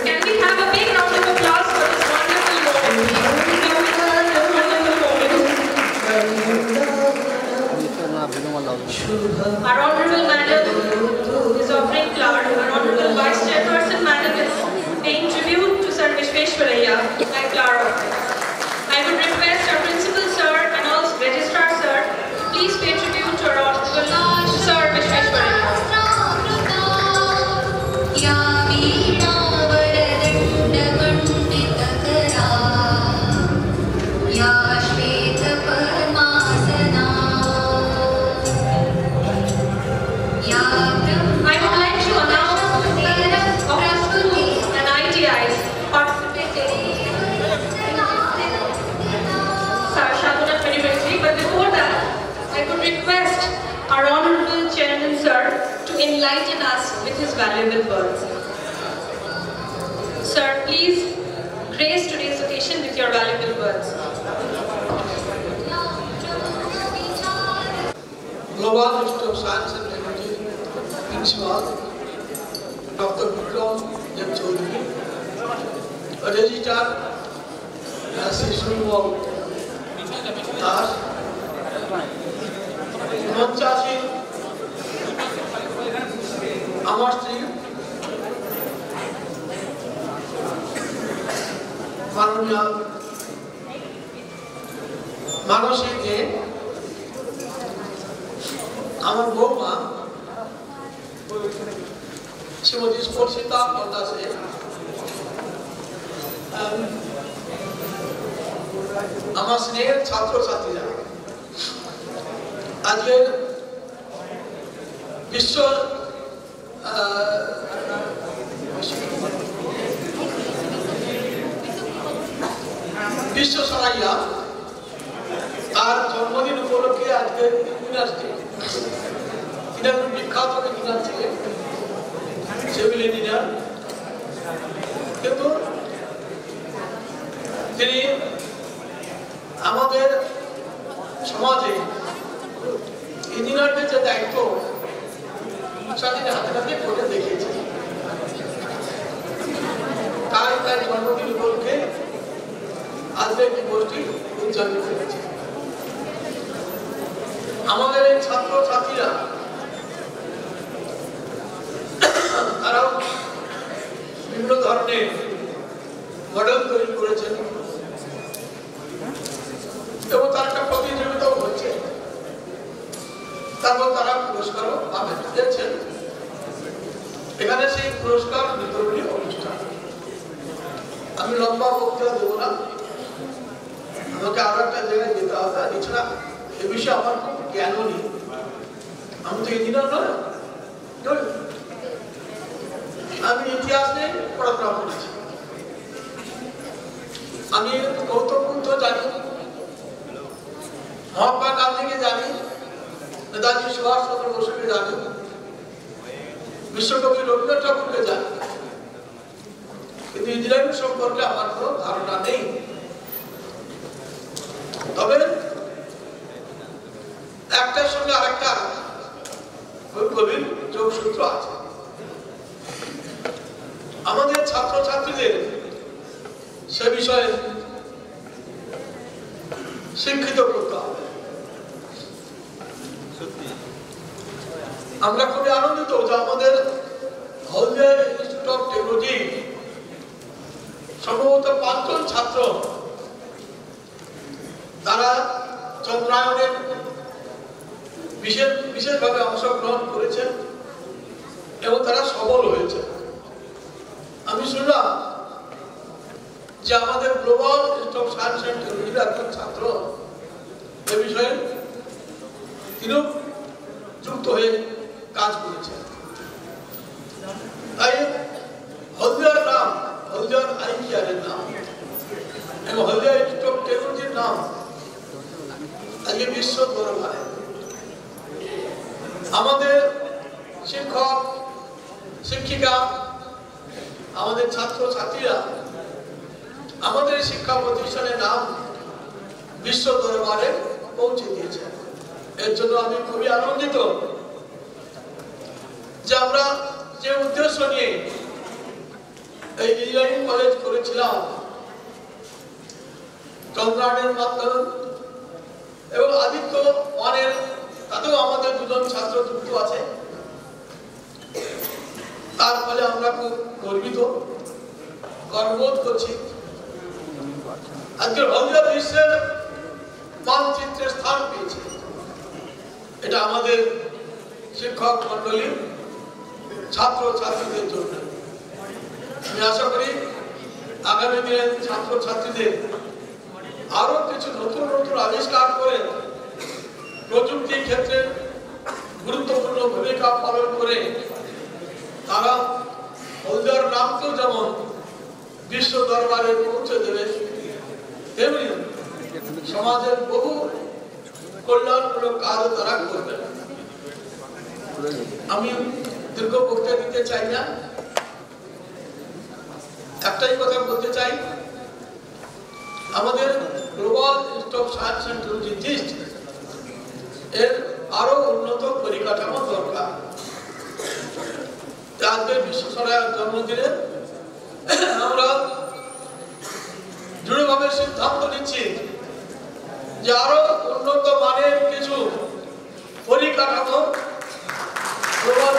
Can we have a big round of applause for this wonderful moment? Our Honorable Madam is offering flower. Our Honorable Vice Chairperson Madam is paying tribute to Sir Vishweshwarayya by flower offerings. I would request our Principal Sir and also Registrar Sir please pay tribute to our Honorable Sir Vishweshwarayya. Request our Honorable Chairman Sir to enlighten us with his valuable words. Sir, please grace today's occasion with your valuable words. Global Institute of Science and Technology Principal Dr. Bikram Chaudhary, Registrar Shubhimal Dash, মঞ্চে আছি আমার স্ত্রী মাননীয় মানসিক যে আমার বৌমা শ্রীমতী স্পর্শিতা পদ্মাসে আমার স্নেহের ছাত্রছাত্রীরা আজকের বিশ্ব সারাইয়া তার জন্মদিন উপলক্ষে আজকে ইউনিভার্সিটি বিখ্যাত ইঞ্জিনিয়ার ছিলেন, সিভিল ইঞ্জিনিয়ার, কিন্তু তিনি আমাদের সমাজে ইঞ্জিনিয়ারদের যে দায়িত্ব তিনি হাতে হাতে করে দেখিয়েছেন। তাই তার জন্মদিন উপলক্ষে আজকে একটি গোষ্ঠী উদযাপন করেছে। আমাদের এই ছাত্র ছাত্রীরা তারাও বিভিন্ন ধরনের মডেল তৈরি করেছেন এবং তার একটা প্রতিযোগিতাও হচ্ছে, তারপর তারা পুরস্কারও পাবেন পেয়েছেন। এখানে সেই পুরস্কার বিতরণী অনুষ্ঠান। আমি লম্বা বক্তৃতা দেবো না, আমাকে আরো একটা জায়গায় যেতে হবে। এছাড়া এ বিষয়ে আমার খুব জ্ঞানও নেই, আমি তো ইঞ্জিনিয়ার নয়, আমি ইতিহাস নিয়ে পড়াশোনা করেছি। আমি গৌতম বুদ্ধ জানি, মহাত্মা গান্ধীকে জানি, নেতাজি সুভাষ চন্দ্র বসুকে জানি, বিশ্বকবি রবীন্দ্রনাথ ঠাকুরকে জানি, কিন্তু ইঞ্জিনিয়ারিং সম্পর্কে আমার কোনো ধারণা নেই। তবে একটার সঙ্গে আরেকটা গভীর যোগসূত্র আছে। আমাদের ছাত্রছাত্রীদের সে বিষয়ে শিক্ষিত করতে হবে। আমরা খুবই আনন্দিত যে আমাদের হলদিয়া ইনস্টিটিউট অফ টেকনোলজি সম্ভবত 5 জন ছাত্র তারা চন্দ্রায়নের বিশেষভাবে অংশগ্রহণ করেছেন এবং তারা সফল হয়েছে। আমি শুনলাম যে আমাদের global institute of science and টেকনোলজির একজন ছাত্র এ বিষয়ে তিনিও যুক্ত হয়ে কাজ করেছেন। তাই হলদিয়ার নাম, হলদিয়ার আইকিয়ারের নাম এবং হলদিয়া ইনস্টিটিউট অফ টেকনোলজির নাম আজকে বিশ্ব দরবারে। আমাদের শিক্ষক শিক্ষিকা, আমাদের ছাত্র ছাত্রীরা আমাদের শিক্ষা প্রতিষ্ঠানের নাম বিশ্ব দরবারে পৌঁছে দিয়েছে। এর জন্য আমি খুবই আনন্দিত যে আমরা যে উদ্দেশ্য নিয়ে এই ইঞ্জিনিয়ারিং কলেজ করেছিলাম, চন্দ্রায়নের মাধ্যমে এবং আদিত্য ওয়ানের, তাতেও আমাদের 2 জন ছাত্র যুক্ত আছে। তার ফলে আমরা খুব গর্বিত, গর্ববোধ করছি। আজকে হলদিয়া বিশ্বের মানচিত্রে স্থান পেয়েছে। এটা আমাদের শিক্ষক মন্ডলী, ছাত্র ছাত্রীদের জন্য। আমি আশা করি আগামী দিনে ছাত্র ছাত্রীদের আরো কিছু নতুন নতুন আবিষ্কার করে প্রযুক্তির ক্ষেত্রে গুরুত্বপূর্ণ ভূমিকা পালন করে তারা হলদিয়ার নামকেও যেমন বিশ্ব দরবারে পৌঁছে দেবে, তেমনি সমাজের বহু কল্যাণমূলক কাজও তারা করবে। আমি দীর্ঘ বক্তৃতা দিতে চাই না, একটাই কথা বলতে চাই, আমাদের global institute of science and technology gist এর আরো উন্নত পরিকাঠামো দরকার। আজকে বিশ্ব সরাইয়ের জন্মদিনে আমরা দৃঢ়ভাবে সিদ্ধান্ত নিচ্ছি যে আরো উন্নত মানের কিছু পরিকাঠামো গ্লোবাল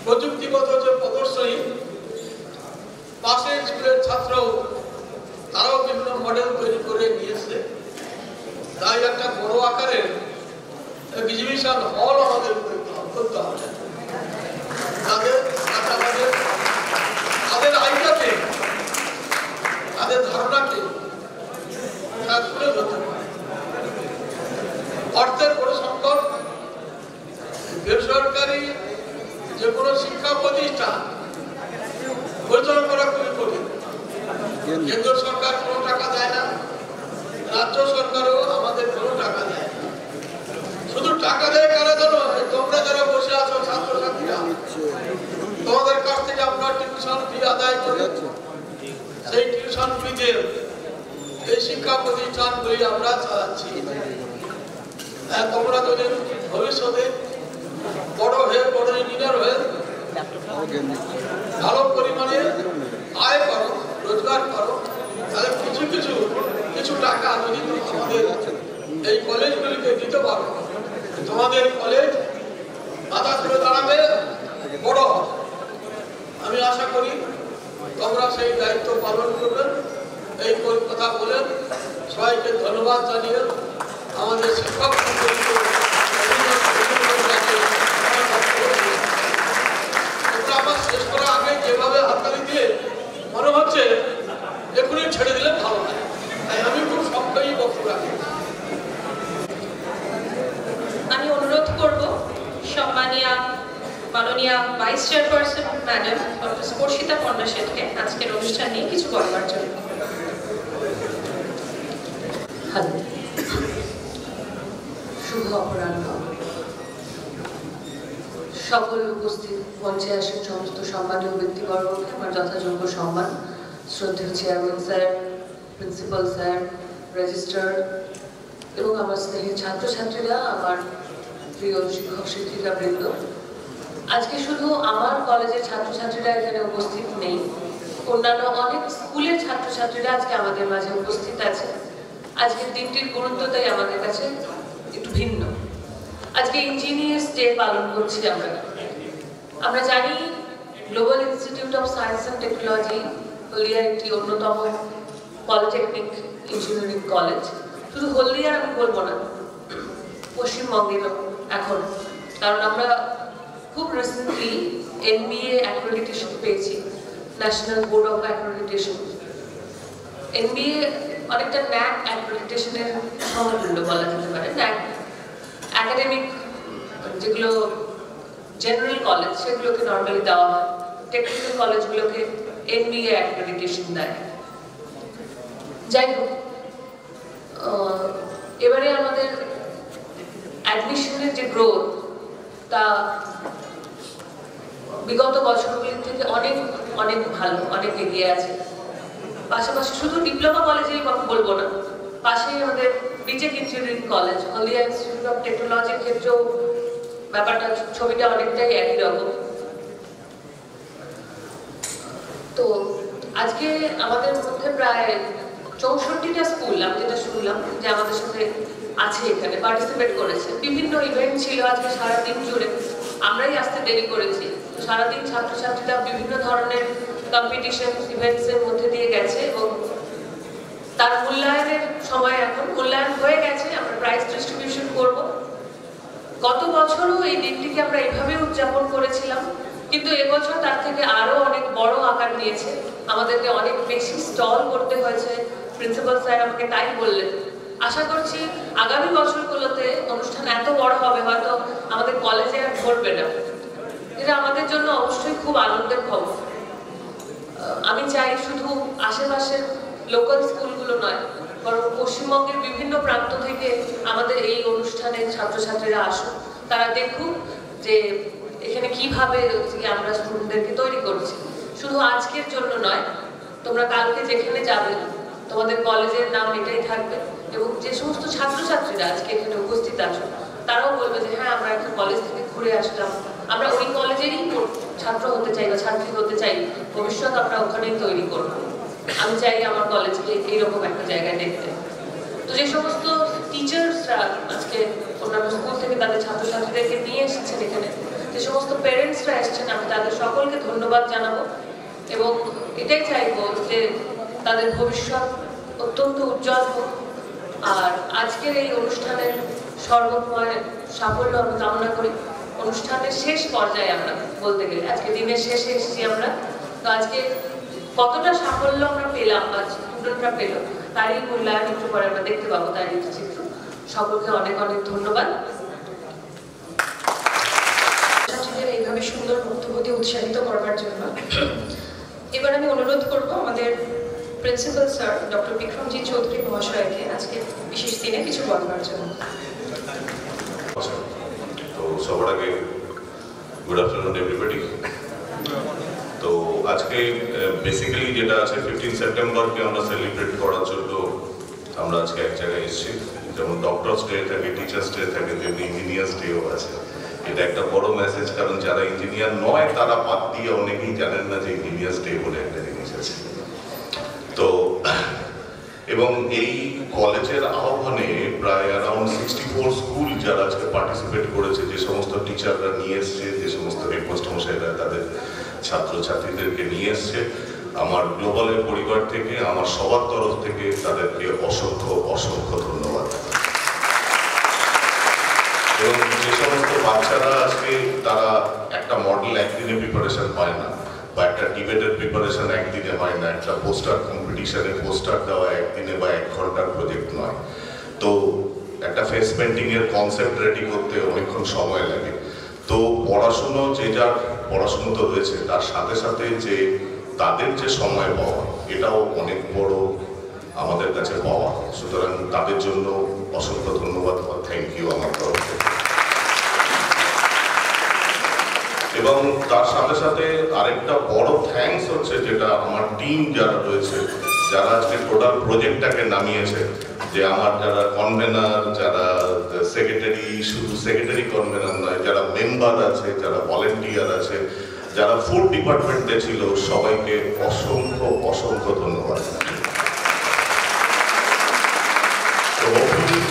প্রযুক্তিগত যে প্রদর্শনী, পাশের স্কুলের ছাত্র তারাও বিভিন্ন মডেল তৈরি করে নিয়েছে। তাই একটা বড় আকারের এক্সিবিশন হল আমাদের করতে হবে। তাদের আইডিয়াকে, তাদের ধারণাকে অর্থের বড় সংকট। বেসরকারি যে কোনো শিক্ষা প্রতিষ্ঠান পরিচালনা করা খুবই কঠিন। কেন্দ্র সরকার কোনো টাকা দেয় না, রাজ্য সরকারও আমাদের কোনো টাকা দেয় না। শুধু টাকা দেয় কারা জানো? তোমরা যারা বসে আছো ছাত্রছাত্রীরা, তোমাদের কাছ থেকে আমরা টিউশন ফি আদায় করি। সেই টিউশন ফি দিয়ে এই শিক্ষা প্রতিষ্ঠানগুলি আমরা চালাচ্ছি। তোমরা যদি ভবিষ্যতে বড় হয়ে বড় ইঞ্জিনিয়ার হয়ে ভালো পরিমাণে আয় করো, রোজগার করো, তাহলে কিছু টাকা যদি তোমাদের এই কলেজগুলিকে দিতে পারো, তোমাদের কলেজ মাথা তুলে দাঁড়াবে, বড় হবে। আমি আশা করি তোমরা সেই দায়িত্ব পালন করবে। এই কথা বলে সবাইকে ধন্যবাদ জানিয়ে আমাদের শিক্ষক আমার শেষ করার আগে যেভাবে হাততালি দিয়ে মনে হচ্ছে এখনই ছেড়ে দিলে ভালো হয়, তাই আমি খুব সবটাই বক্তব্য রাখি। আমি অনুরোধ করব মাননীয় vice chairperson madam doctor Sparshita Panda শেঠকে আজকের অনুষ্ঠান নিয়ে কিছু বলবার জন্য। শুভ অপরাহ্ন। সকল উপস্থিত মঞ্চে আসেন সমস্ত সম্মানীয় ব্যক্তিবর্গকে আমার যথাযোগ্য সম্মান। শ্রদ্ধেয় chairman sir, principal sir, registrar এবং আমার স্নেহের ছাত্রছাত্রীরা, আমার প্রিয় শিক্ষক শিক্ষিকা বৃন্দ। আজকে শুধু আমার কলেজের ছাত্রছাত্রীরা এখানে উপস্থিত নেই, অন্যান্য অনেক স্কুলের ছাত্রছাত্রীরা আজকে আমাদের মাঝে উপস্থিত আছে। আজকের দিনটির গুরুত্ব তাই আমাদের কাছে একটু ভিন্ন। আজকে ইঞ্জিনিয়ার্স ডে পালন করছি আমরা জানি global institute of science and technology হলদিয়ার একটি অন্যতম পলিটেকনিক ইঞ্জিনিয়ারিং কলেজ। শুধু হলদিয়ার আমি বলবো না, পশ্চিমবঙ্গের এখন, কারণ আমরা খুব রিসেন্টলি NBA অ্যাক্রেডিটেশন পেয়েছি, national board of accreditation. NBA অনেকটা NAAC অ্যাক্রেডিটেশনের সমতুল্য বলা যেতে পারে। NAAC একাডেমিক যেগুলো জেনারেল কলেজ সেগুলোকে নর্মালি দেওয়া হয়, টেকনিক্যাল কলেজগুলোকে NBA অ্যাক্রেডিটেশন দেয়। যাই হোক, এবারে আমাদের অ্যাডমিশনের যে গ্রোথ তা বিগত বছরগুলির থেকে অনেক অনেক ভালো, অনেক এগিয়ে আছে। পাশাপাশি শুধু ডিপ্লোমা কলেজেই কথা বলবো না, পাশেই আমাদের BTech engineering college, Haldia institute of টেকনোলজির ক্ষেত্রেও ব্যাপারটা ছবিটা অনেকটাই একই রকম। তো আজকে আমাদের মধ্যে প্রায় 64টা স্কুল, আমি যেটা শুনলাম যে আমাদের সাথে আছে, এখানে পার্টিসিপেট করেছে। বিভিন্ন ইভেন্ট ছিল আজকে সারাদিন জুড়ে, আমরাই আসতে দেরি করেছি। সারাদিন ছাত্রছাত্রীরা বিভিন্ন ধরনের কম্পিটিশন ইভেন্টসের মধ্যে দিয়ে গেছে এবং তার মূল্যায়নের সময় এখন মূল্যায়ন হয়ে গেছে। আমরা প্রাইজ ডিস্ট্রিবিউশন করব। গত বছরও এই দিনটিকে আমরা এইভাবে উদযাপন করেছিলাম, কিন্তু এবছর তার থেকে আরো অনেক বড় আকার নিয়েছে। আমাদেরকে অনেক বেশি স্টল করতে হয়েছে, প্রিন্সিপাল স্যার আমাকে তাই বললেন। আশা করছি আগামী বছরগুলোতে অনুষ্ঠান এত বড় হবে হয়তো আমাদের কলেজে আর ভরবে না। এটা আমাদের জন্য অবশ্যই খুব আনন্দের খবর। আমি চাই শুধু আশেপাশের লোকাল স্কুলগুলো নয়, বরং পশ্চিমবঙ্গের বিভিন্ন প্রান্ত থেকে আমাদের এই অনুষ্ঠানে ছাত্রছাত্রীরা আসুন, তারা দেখুক যে এখানে কিভাবে আমরা স্টুডেন্টদেরকে তৈরি করছি। শুধু আজকের জন্য নয়, তোমরা কালকে যেখানে যাবে তোমাদের কলেজের নাম এটাই থাকবে এবং যে সমস্ত ছাত্রছাত্রীরা আজকে এখানে উপস্থিত আছো তারাও বলবে যে হ্যাঁ, আমরা একটা কলেজ থেকে ঘুরে আসলাম, আমরা ওই কলেজেরই ছাত্র হতে চাই বা ছাত্রী হতে চাই, ভবিষ্যৎ আমরা ওখানেই তৈরি করবো। আমি চাই আমার কলেজকে এইরকম একটা জায়গায় দেখতে। তো যে সমস্ত টিচার্সরা আজকে অন্যান্য স্কুল থেকে তাদের ছাত্রছাত্রীদেরকে নিয়ে এসেছেন এখানে, যে সমস্ত প্যারেন্টসরা এসেছেন, আমি তাদের সকলকে ধন্যবাদ জানাবো এবং এটাই চাইবো যে তাদের ভবিষ্যৎ অত্যন্ত উজ্জ্বল হোক। আর আজকের এই অনুষ্ঠানের সর্বময় সাফল্য আমি কামনা করি। অনুষ্ঠানের শেষ পর্যায়ে আমরা বলতে গেলে আজকে দিনের শেষে এসেছি আমরা, তো আজকে কতটা সাফল্য আমরা পেলাম বা স্টুডেন্টরা পেল তারই মূল্যায়ন একটু পরে আমরা দেখতে পাবো, তারই চিত্র। সকলকে অনেক অনেক ধন্যবাদ। ছাত্রীদের এইভাবে সুন্দর বক্তব্য দিয়ে উৎসাহিত করবার জন্য এবার আমি অনুরোধ করব আমাদের principal sir doctor Bikramjit Chowdhury মহাশয়কে আজকে বিশেষ দিনে কিছু বলবার জন্য। তো সবার আগে গুড আফটারনুন এভরিবডি। তো আজকে বেসিক্যালি যেটা আছে 15 সেপ্টেম্বরকে আমরা সেলিব্রেট করার জন্য আমরা আজকে এক জায়গায় এসেছি। যেমন ডক্টরস ডে থাকে, টিচার্স ডে থাকে, তেমনি ইঞ্জিনিয়ার্স ডেও আছে। এটা একটা বড় মেসেজ, কারণ যারা ইঞ্জিনিয়ার নয় তারা বাদ দিয়ে অনেকেই জানেন না যে ইঞ্জিনিয়ার্স ডে বলে একটা জিনিস আছে। তো এবং এই কলেজের আহ্বানে প্রায় অ্যারাউন্ড 64 স্কুল যারা আজকে পার্টিসিপেট করেছে, যে সমস্ত টিচাররা নিয়ে এসছে, যে সমস্ত হেডমাস্টারমশাইরা তাদের ছাত্রছাত্রীদেরকে নিয়ে এসছে, আমার গ্লোবালের পরিবার থেকে, আমার সবার তরফ থেকে তাদেরকে অসংখ্য অসংখ্য ধন্যবাদ। এবং যে সমস্ত বাচ্চারা আজকে তারা একটা মডেল একদিনে প্রিপারেশন পায় না, বা একটা ডিবেটের প্রিপারেশন একদিনে হয় না, একটা পোস্টার কম্পিটিশনে পোস্টার দেওয়া একদিনে বা 1 ঘন্টার প্রজেক্ট নয়। তো একটা ফেস পেন্টিং এর কনসেপ্ট রেডি করতে অনেকক্ষণ সময় লাগে। তো পড়াশুনো যে যার পড়াশুনো তো রয়েছে, তার সাথে সাথে যে তাদের যে সময় পাওয়া, এটাও অনেক বড় আমাদের কাছে পাওয়া। সুতরাং তাদের জন্য অসংখ্য ধন্যবাদ, থ্যাংক ইউ আমার তরফ থেকে। এবং তার সাথে সাথে আরেকটা বড় থ্যাঙ্কস হচ্ছে যেটা আমার টিম যারা রয়েছে, যারা আজকে টোটাল প্রজেক্টটাকে নামিয়েছে, যে আমার যারা কনভেনার, যারা সেক্রেটারি, শুধু সেক্রেটারি কনভেনার নয়, যারা মেম্বার আছে, যারা ভলেন্টিয়ার আছে, যারা ফুড ডিপার্টমেন্টে ছিল, সবাইকে অসংখ্য অসংখ্য ধন্যবাদ। তো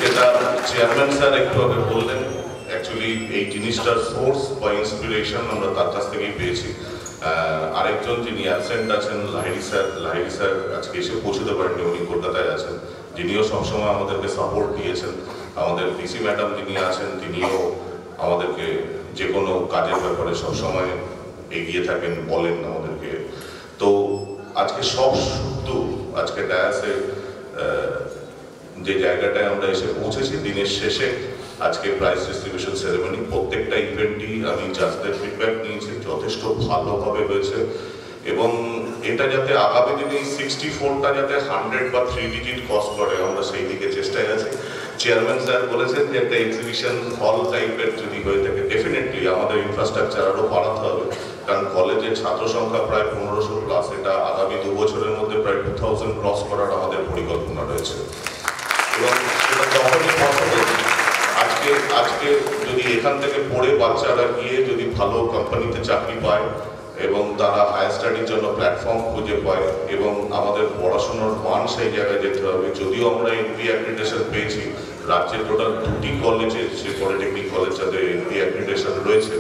যেটা চেয়ারম্যান স্যার একটু আগে বললেন, অ্যাকচুয়ালি এই জিনিসটার সোর্স বা ইন্সপিরেশন আমরা তার কাছ থেকেই পেয়েছি। আরেকজন যিনি অ্যাবসেন্ট আছেন, লাহিড়ী স্যার আজকে এসে পৌঁছতে পারেননি, উনি কলকাতায় আছেন, যিনিও সবসময় আমাদেরকে সাপোর্ট দিয়েছেন। আমাদের পিসি ম্যাডাম যিনি আছেন, তিনিও আমাদেরকে যে কোনো কাজের ব্যাপারে সবসময় এগিয়ে থাকেন, বলেন আমাদেরকে। তো আজকে সব শুদ্ধ, আজকে ডায়াসে যে জায়গাটায় আমরা এসে পৌঁছেছি, দিনের শেষে আজকে প্রাইজ ডিস্ট্রিবিউশন সেরেমনি, প্রত্যেকটা ইভেন্টই আমি জাজদের ফিডব্যাক নিয়েছি, যথেষ্ট ভালোভাবে হয়েছে। এবং এটা যাতে আগামী দিনে 64টা যাতে 100 বা 3 ডিজিট কস্ট করে, আমরা সেই দিকে চেষ্টায় আছি। চেয়ারম্যান স্যার বলেছেন যে একটা এক্সিবিশন হল টাইপের যদি হয়ে থাকে, ডেফিনেটলি আমাদের ইনফ্রাস্ট্রাকচার আরও বাড়াতে হবে, কারণ কলেজের ছাত্র সংখ্যা প্রায় 1500+, এটা আগামী 2 বছরের মধ্যে প্রায় 2000 ক্রস করার আমাদের পরিকল্পনা রয়েছে। এবং সেটা তখনই পসিবল, আজকে যদি এখান থেকে পড়ে বাচ্চারা গিয়ে যদি ভালো কোম্পানিতে চাকরি পায় এবং তারা হায়ার স্টাডির জন্য প্ল্যাটফর্ম খুঁজে পায়, এবং আমাদের পড়াশোনার মান সেই জায়গায় যেতে হবে। যদিও আমরা এনপি অ্যাক্রিডিটেশন পেয়েছি, রাজ্যের টোটাল 2টি কলেজে, সে পলিটেকনিক কলেজ যাদের এনপি অ্যাক্রিডিটেশন রয়েছে,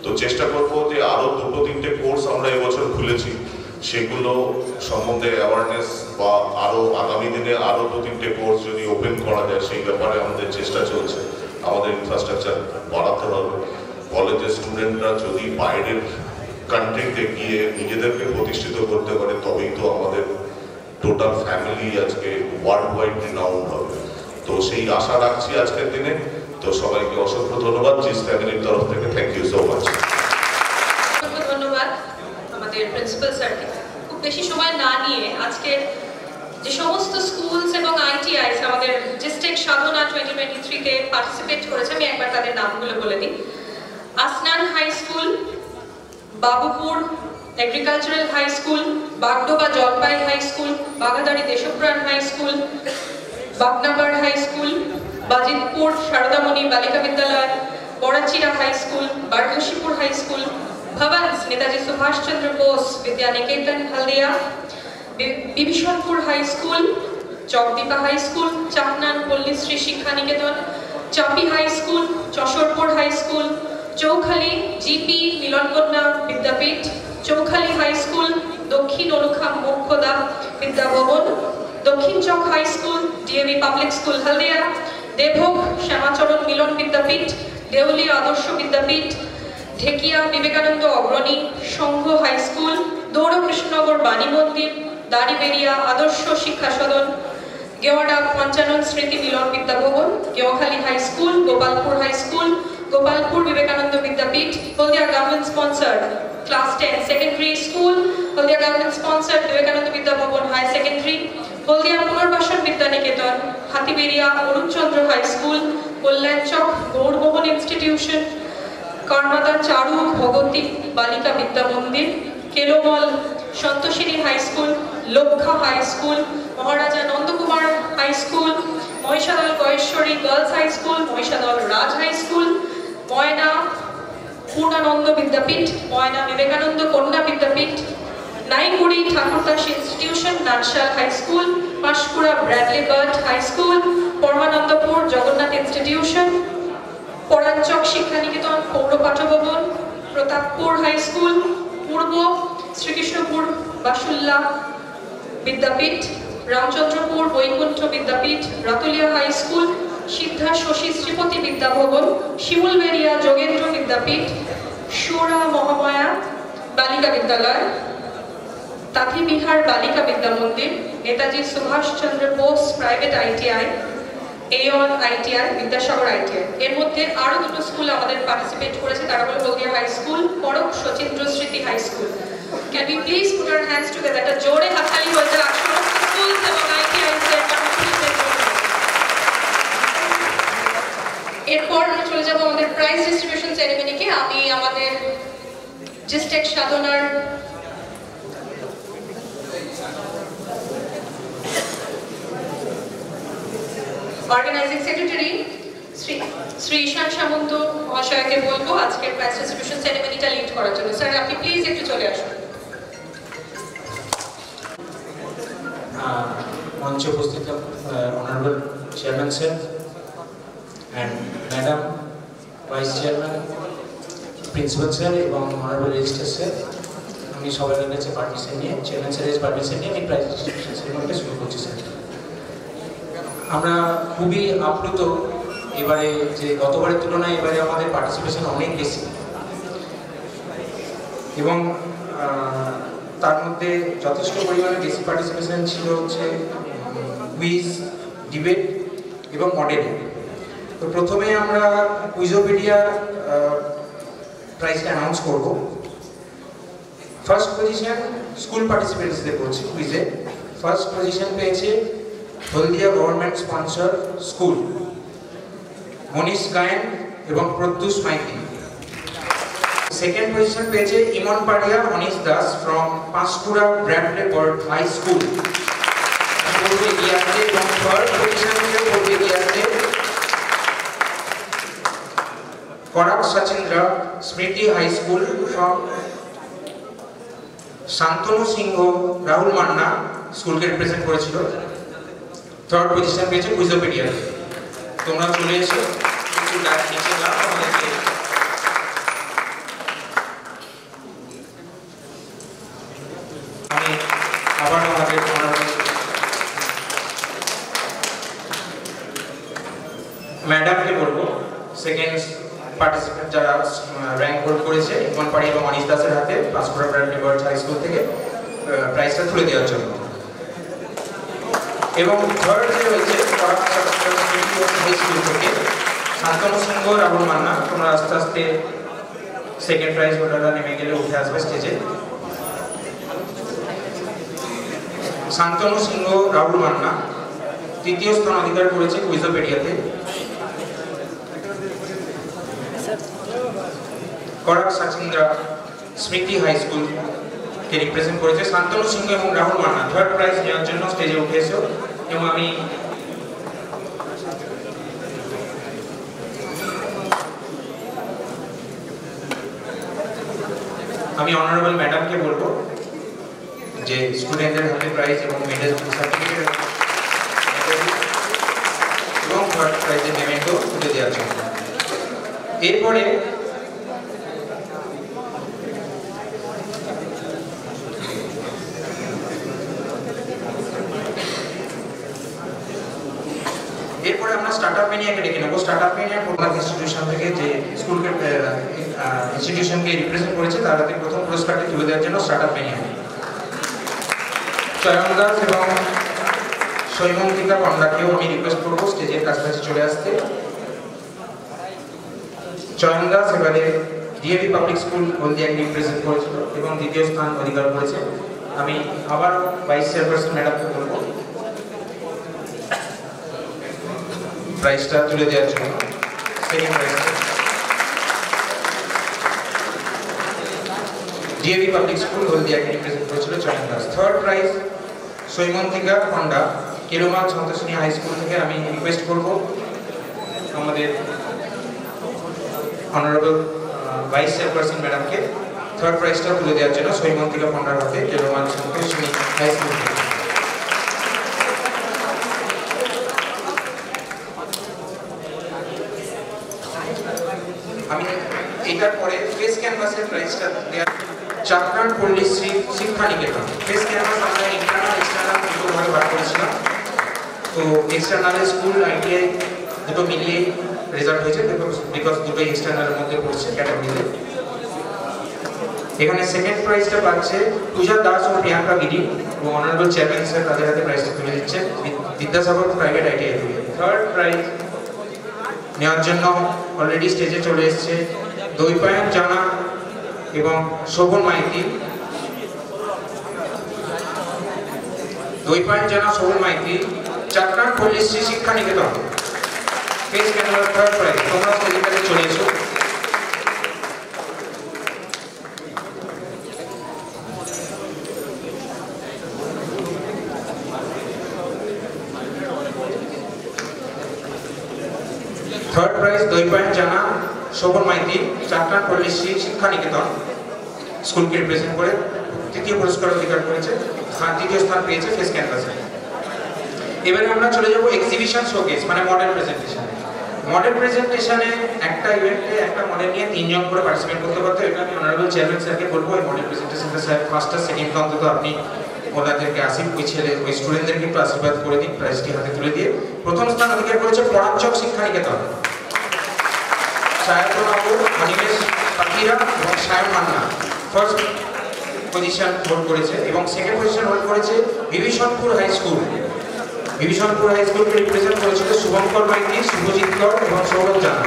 তো চেষ্টা করবো যে আরও 2-3টে কোর্স আমরা এবছর খুলেছি, সেগুলো সম্বন্ধে অ্যাওয়ারনেস বা আরও আগামী দিনে আরও 2-3টে কোর্স যদি ওপেন করা যায়, সেই ব্যাপারে আমাদের চেষ্টা চলছে। আমাদের ইনফ্রাস্ট্রাকচার বাড়াতে হবে। কলেজের স্টুডেন্টরা যদি বাইরের কান্ট্রিতে গিয়ে নিজেদেরকে প্রতিষ্ঠিত করতে পারে, তবেই তো আমাদের টোটাল ফ্যামিলি আজকে ওয়ার্ল্ড ওয়াইড রিনাউন্ড হবে। তো সেই আশা রাখছি আজকের দিনে। তো সবাইকে অসংখ্য ধন্যবাদ জিস ফ্যামিলির তরফ থেকে, থ্যাংক ইউ সো মাচ। ধন্যবাদ আমাদের প্রিন্সিপাল স্যারকে। খুব বেশি সময় না নিয়ে আজকের যে সমস্ত স্কুলস এবং আইটিআইস আমাদের ডিস্ট্রিক্ট সাধনা 2023-তে পার্টিসিপেট করেছে, আমি একবার তাদের নামগুলো বলে দিই। Asnan high school, Babupur agricultural high school, Bagdoba Jalpai high school, Bagadari Deshpran high school, Bagnagar high school, Bajitpur Saradamani Balika Vidyalaya, Barachira high school, Barghasipur high school, Bhavans Netaji Subhashchandra Bose Vidya Niketan Haldia, Bibhishanpur high school, Chakdipa high school, Chaknan Pallishree Shiksha Niketan, Chapi high school, Chashorpur high school, Chaukhali GP Milankanya Vidyapith, Chaukhali high school, Dakshin Anukha Mokshada Vidyabhavan, Dakshin Chak high school, DAV public school হলদিয়া, দেবভোগ শ্যামাচরণ মিলন বিদ্যাপীঠ, দেউলি আদর্শ বিদ্যাপীঠ, ঢেকিয়া বিবেকানন্দ অগ্রণী সংঘ high school, দৌড় কৃষ্ণনগর বাণী মন্দির, দাড়িবেড়িয়া আদর্শ শিক্ষা সদন, গেওয়াডা পঞ্চানন স্মৃতি মিলন Vidyabhavan, Geokhali High School, Gopalpur High School, Gopalpur Vivekananda Vidyapeeth, Haldia government sponsored class 10 secondary school, Haldia government sponsored Vivekananda Vidya Bhavan High Secondary, Haldia Punarbashan Vidya Niketan, Hathiberia Arun Chandra High School, Kollanchok Gaur Mohan Institution, Karmada Charu Bhagoti Balika Vidya Mandir, Kelomol Shantoshini High School, Lokha High School, Maharaja Nandakumar High School, Moishadal Goeshwari Girls High School, Moishadal Raj High School, Moyna Purnananda Vidyapeeth, Moyna Vivekananda Konna Vidyapeeth, Naiguri Thakurdas Institution, Nanshal High School, Pashkura Bradley Bird High School, Parmanandapur Jagannath Institution, Poranchok Shiksha Niketan Paura Patha Bhavan, Pratappur High School, Purbo Sri Krishnapur Bashulla Vidyapeeth, Ramchandrapur Boikuntha Vidyapeeth, Ratulia High School, Siddha Shoshi Sripati Vidya Bhavan, Shimulberia Jogendra Vidyapeeth, Shura Mohamaya Balika Vidyalaya, Tathi Bihar Balika Vidya Mandir, Netaji Subhash Chandra Bose Private ITI, Aeon ITI, Vidyasagar ITI. এর মধ্যে আরো দুটো school আমাদের participate করেছে, তারা হলো হলদিয়া high school, পরক Sachindra Smriti high school. Can we please put our hands together? একটা জোরে হাততালি হয়েছে সমস্ত স্কুল এবং ITIs এর পার্টিসিপেন্টদের জন্য। এরপর আমরা চলে যাব আমাদের প্রাইজ ডিস্ট্রিবিউশন সেরেমনিকে। আমি আমাদের জিস্টেক সাধনার অর্গানাইজিং সেক্রেটারি শ্রী ঈশান সামন্ত মহাশয়কে বলবো আজকের প্রাইজ ডিস্ট্রিবিউশন সেরেমনিটা লিড করার জন্য। স্যার আপনি প্লিজ একটু চলে আসুন। মঞ্চে উপস্থিত honourable chairman sir and madam, vice chairman, principal sir এবং অনারেবল রেজিস্ট্রার স্যার, আমি সবাই কাছে পারমিশন নিয়ে চেয়ারম্যান স্যারের পারমিশন নিয়ে আমি প্রাইজ ডিস্ট্রিবিউশন সেরেমনিটা শুরু করছি স্যার। আমরা খুবই আপ্লুত এবারে যে গতবারের তুলনায় এবারে আমাদের পার্টিসিপেশন অনেক বেশি এবং তার মধ্যে যথেষ্ট পরিমাণে বেশি পার্টিসিপেশন ছিল হচ্ছে কুইজ, ডিবেট এবং মডেল। তো প্রথমে আমরা কুইজোপিডিয়া প্রাইজটা অ্যানাউন্স করব। ফার্স্ট পজিশন স্কুল পার্টিসিপেন্টসদের করছি কুইজে। ফার্স্ট পজিশন পেয়েছে Haldia government sponsor school, Manish Gayen এবং প্রত্যুষ মাইতি। সেকেন্ড পজিশন পেয়েছে Emon Paria Anish Das from Panskura Bradley Birt high school, পূর্বে গিয়াতে। এবং থার্ড পজিশন পূর্বে গিয়াতে Karak Sachindra Smriti high school from Shantanu Singha Rahul Manna স্কুলকে রিপ্রেজেন্ট করেছিল। থার্ড পজিশন পেয়েছে কুইজোপিডিয়া। তোমরা চলে এসো একটু নিচে দাও আমাদেরকে। আমি আবার আমাদের ম্যাডামকে বলবো সেকেন্ড পার্টিসিপেন্ট যারা র্যাঙ্ক হোল্ড করেছে ইমন পাড়ি এবং অনিশ দাসের হাতে Panskura Bradley Bird high school থেকে প্রাইজটা তুলে দেওয়ার জন্য। এবং থার্ড যে হয়েছে হাই স্কুল থেকে শান্তনু সিংহ রাহুল মান্না। তোমরা আস্তে আস্তে সেকেন্ড প্রাইজ হোল্ডাররা নেমে গেলে উঠে আসবে স্টেজে। শান্তনু সিংহ রাহুল মান্না তৃতীয় স্থান অধিকার করেছে কুইজোপিডিয়াতে। করাক সচিন্দ্রা স্মৃতি হাই স্কুল কে রিপ্রেজেন্ট করেছে শান্তনু সিংহ এবং রাহুল মান্না। থার্ড প্রাইজ নেওয়ার জন্য স্টেজে উঠে এসো। এবং আমি অনারেবল ম্যাডামকে বলবো যে স্টুডেন্টদের হাতে প্রাইজ এবং মেডেল সার্টিফিকেট এবং থার্ড প্রাইজের পেমেন্টও তুলে দেওয়ার জন্য। এরপরে আমরা স্টার্টআপ মেনিয়াকে ডেকে নেবো। স্টার্টআপ মেনিয়া প্রধান ইনস্টিটিউশন থেকে যে স্কুলকে ইনস্টিটিউশনকে রিপ্রেজেন্ট করেছে তার হাতে প্রথম পুরস্কারটি তুলে দেওয়ার জন্য স্টার্টআপ মেনিয়া চয়ন দাস এবং সৈমন্তিকা পণ্ডাকেও আমি রিকোয়েস্ট করবো স্টেজের কাছাকাছি চলে আসতে। চয়ন দাস এবারে ডিএভি পাবলিক স্কুল হলদিয়াকে রিপ্রেজেন্ট করেছিল এবং দ্বিতীয় স্থান অধিকার করেছে। আমি আবার ভাইস চেয়ারপারসন ম্যাডামকে বলবো প্রাইজটা তুলে দেওয়ার জন্য। Second prize DAV public school হলদিয়াকে রিপ্রেজেন্ট করেছিল Chayan Das. Third prize Soimantika Panda Kerumal Santoshini high school থেকে। আমি রিকোয়েস্ট করব আমাদের অনারেবল ভাইস চেয়ারপারসন ম্যাডামকে থার্ড প্রাইজটা তুলে দেওয়ার জন্য সৈমন্তিকা পণ্ডার হাতে কেরুমাল সন্তোষিনী হাই স্কুল থেকে। আমি এটার পরে ফেস ক্যানভাসের প্রাইজটা দেওয়ার চাকরান পল্লী শিক্ষা নিকেতন। ফেস ক্যানভাস আমরা ইন্টারনাল এক্সটার্নাল দুটোভাবে ভাগ করেছিলাম। তো এক্সটার্নাল স্কুল আইটিআই দুটো মিলিয়ে রেজাল্ট হয়েছে বিকজ দুটোই এক্সটার্নালের মধ্যে পড়ছে ক্যাটাগরিতে। এখানে সেকেন্ড প্রাইজটা পাচ্ছে পূজা দাস ও প্রিয়াঙ্কা গিরি ও অনারেবল চেয়ারম্যান স্যার তাদের হাতে প্রাইজটা তুলে দিচ্ছে বিদ্যাসাগর প্রাইভেট আইটিআই থেকে। থার্ড প্রাইজ নেওয়ার জন্য অলরেডি স্টেজে চলে এসছে দৈপায়ন জানা এবং শোভন মাইতি। দৈপায়ন জানা Sovan Maiti Chakran Palli Shiksha Niketan. Face canvas third prize. তোমরা স্টেজের কাছে চলে এসো। থার্ড প্রাইজ দৈপায়ন জানা শোভন মাইতি চাকরান পল্লী শিক্ষা নিকেতন স্কুলকে রিপ্রেজেন্ট করে তৃতীয় পুরস্কার অধিকার করেছে, তৃতীয় স্থান পেয়েছে ফেস ক্যানভাসে। এবারে আমরা চলে যাব এক্সিবিশন শোকেস মানে মডেল প্রেজেন্টেশনে। মডেল প্রেজেন্টেশনে একটা ইভেন্টে একটা মডেল নিয়ে 3 জন করে পার্টিসিপেট করতে পারতো। এটা আমি অনারেবল চেয়ারম্যান স্যারকে বলবো এই মডেল প্রেজেন্টেশনটা স্যার ফার্স্ট আর সেকেন্ড অন্তত আপনি ওনাদেরকে ওই স্টুডেন্টদেরকে একটু আশীর্বাদ করে দিন প্রাইজটি হাতে তুলে দিয়ে। প্রথম স্থান অধিকার করেছে পরাঞ্চক শিক্ষা নিকেতন। সায়ন্তনগর অনিমেষ পাখিরা এবং Sayan Manna first position hold করেছে এবং সেকেন্ড পজিশন হোল্ড করেছে Bibhishanpur high school. Bibhishanpur high স্কুলকে রিপ্রেজেন্ট করেছিল শুভঙ্কর মাইতি, শুভজিৎ কর এবং সৌরভ জানা।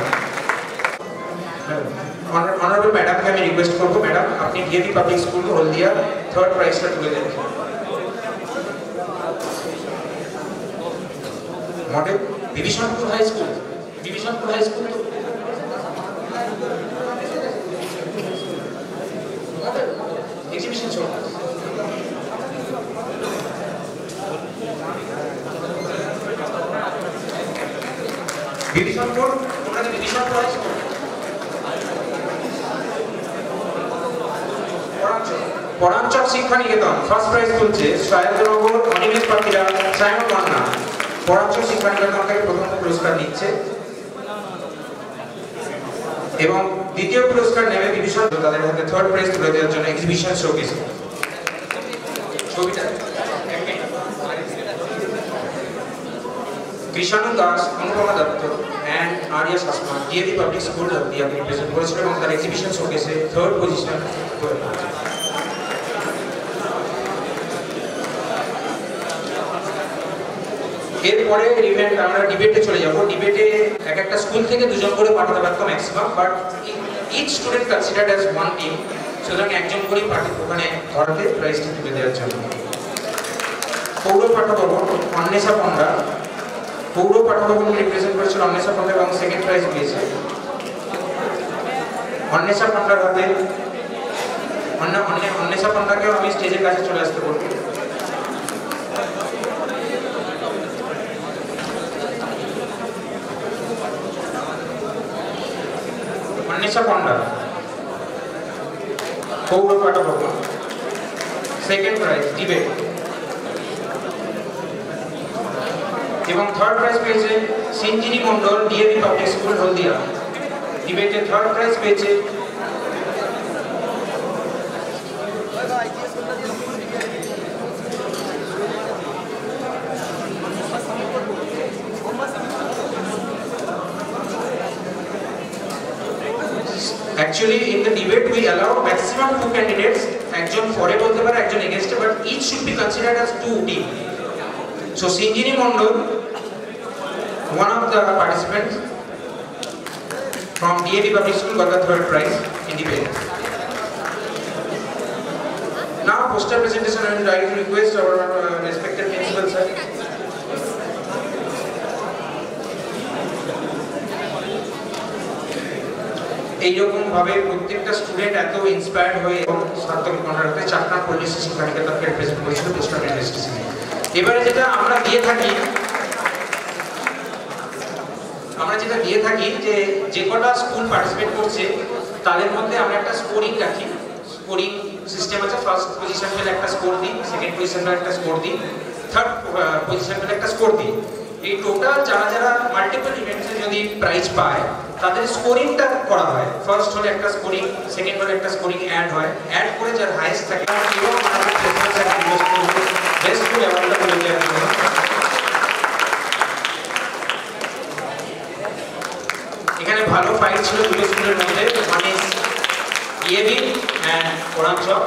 অনারেবল ম্যাডামকে আমি রিকোয়েস্ট করবো ম্যাডাম আপনি DAV public school Haldia third প্রাইজটা তুলে দেন। Model Bibhishanpur high school. Bibhishanpur high school exhibition show. Bibhishanpur ওনাদের বিভীষণপুর হাই স্কুল। পরাঞ্চক শিক্ষা নিকেতন ফার্স্ট প্রাইজ তুলছে সায়ন্তনগর অনিমেষ পাখিরা সায়ন মান্না। পরাঞ্চক শিক্ষা নিকেতন থেকে প্রথম পুরস্কার নিচ্ছে এবং দ্বিতীয় পুরস্কার নেবে বিভীষণ তাদের হাতে থার্ড প্রাইজ তুলে দেওয়ার জন্য এক্সিবিশন শোকেস। ছবিটা Krishanu Das, Anupama Dutta and Ariya Shasma DAV public school হলদিয়াকে রিপ্রেজেন্ট করেছিল এবং তার এক্সিবিশন শোকেসে থার্ড পজিশন করে। এরপরে ইভেন্ট আমরা ডিবেটে চলে যাব। ডিবেটে এক একটা স্কুল থেকে 2 জন করে পাঠাতে পারতো maximum, but each student considered as one team, সুতরাং একজন করেই ওখানে ধরাতে প্রাইজটি তুলে দেওয়ার জন্য। পৌর পাঠ্যভবন অন্বেষা পণ্ডা। পৌর পাঠ্যভবনকে রিপ্রেজেন্ট করেছিল অন্বেষা পণ্ডা এবং সেকেন্ড প্রাইজ পেয়েছে। অন্বেষা পণ্ডার হাতে অন্বেষা পণ্ডাকেও আমি স্টেজের কাছে চলে আসতে বলবো। অন্বেষা পণ্ডা পৌর পাঠ্যভবন সেকেন্ড প্রাইজ ডিবেট এবং থার্ড প্রাইজ পেয়েছে সিঞ্জিনী মণ্ডল ডিএভি পাবলিক স্কুল হলদিয়া। ডিবেটে থার্ড প্রাইজ পেয়েছে Actually, in the debate we allow maximum 2 candidates. একজন ফরে বলতে পারে, একজন এগেইনস্টে, but each should be considered as 2 team. So Sinjini Mondol, one of the participants from DAV Public School, got the third prize in debate. Now poster presentation, I would like to request our respected principal sir. এইরকম ভাবে প্রত্যেকটা student এত inspired হয়ে সার্থক কর্নারতে চাকনা পল্লী শিশু কারিগরকে represent করেছিল poster investigation. এবারে যেটা আমরা দিয়ে থাকি যে কটা স্কুল পার্টিসিপেট করছে তাদের মধ্যে আমরা একটা স্কোরিং রাখি। স্কোরিং সিস্টেম আছে, ফার্স্ট পজিশন পেলে একটা স্কোর দিই, সেকেন্ড পজিশন পেলে একটা স্কোর দিই, থার্ড পজিশন পেলে একটা স্কোর দিই। এই টোটাল যারা মাল্টিপল ইভেন্টসে যদি প্রাইজ পায় তাদের স্কোরিংটা করা হয়। ফার্স্ট হলে একটা স্কোরিং, সেকেন্ড হলে একটা স্কোরিং অ্যাড হয়, অ্যাড করে যার হাইয়েস্ট থাকে এবং আমাদের প্রেসিডেন্ট ইনভেস্ট করবে বেস্ট স্কুল অ্যাওয়ার্ডটা করে দেওয়ার জন্য। এখানে ভালো ফাইট ছিল দুটো স্কুলের মধ্যে, মানে ইএবি অ্যান্ড ওরামচক।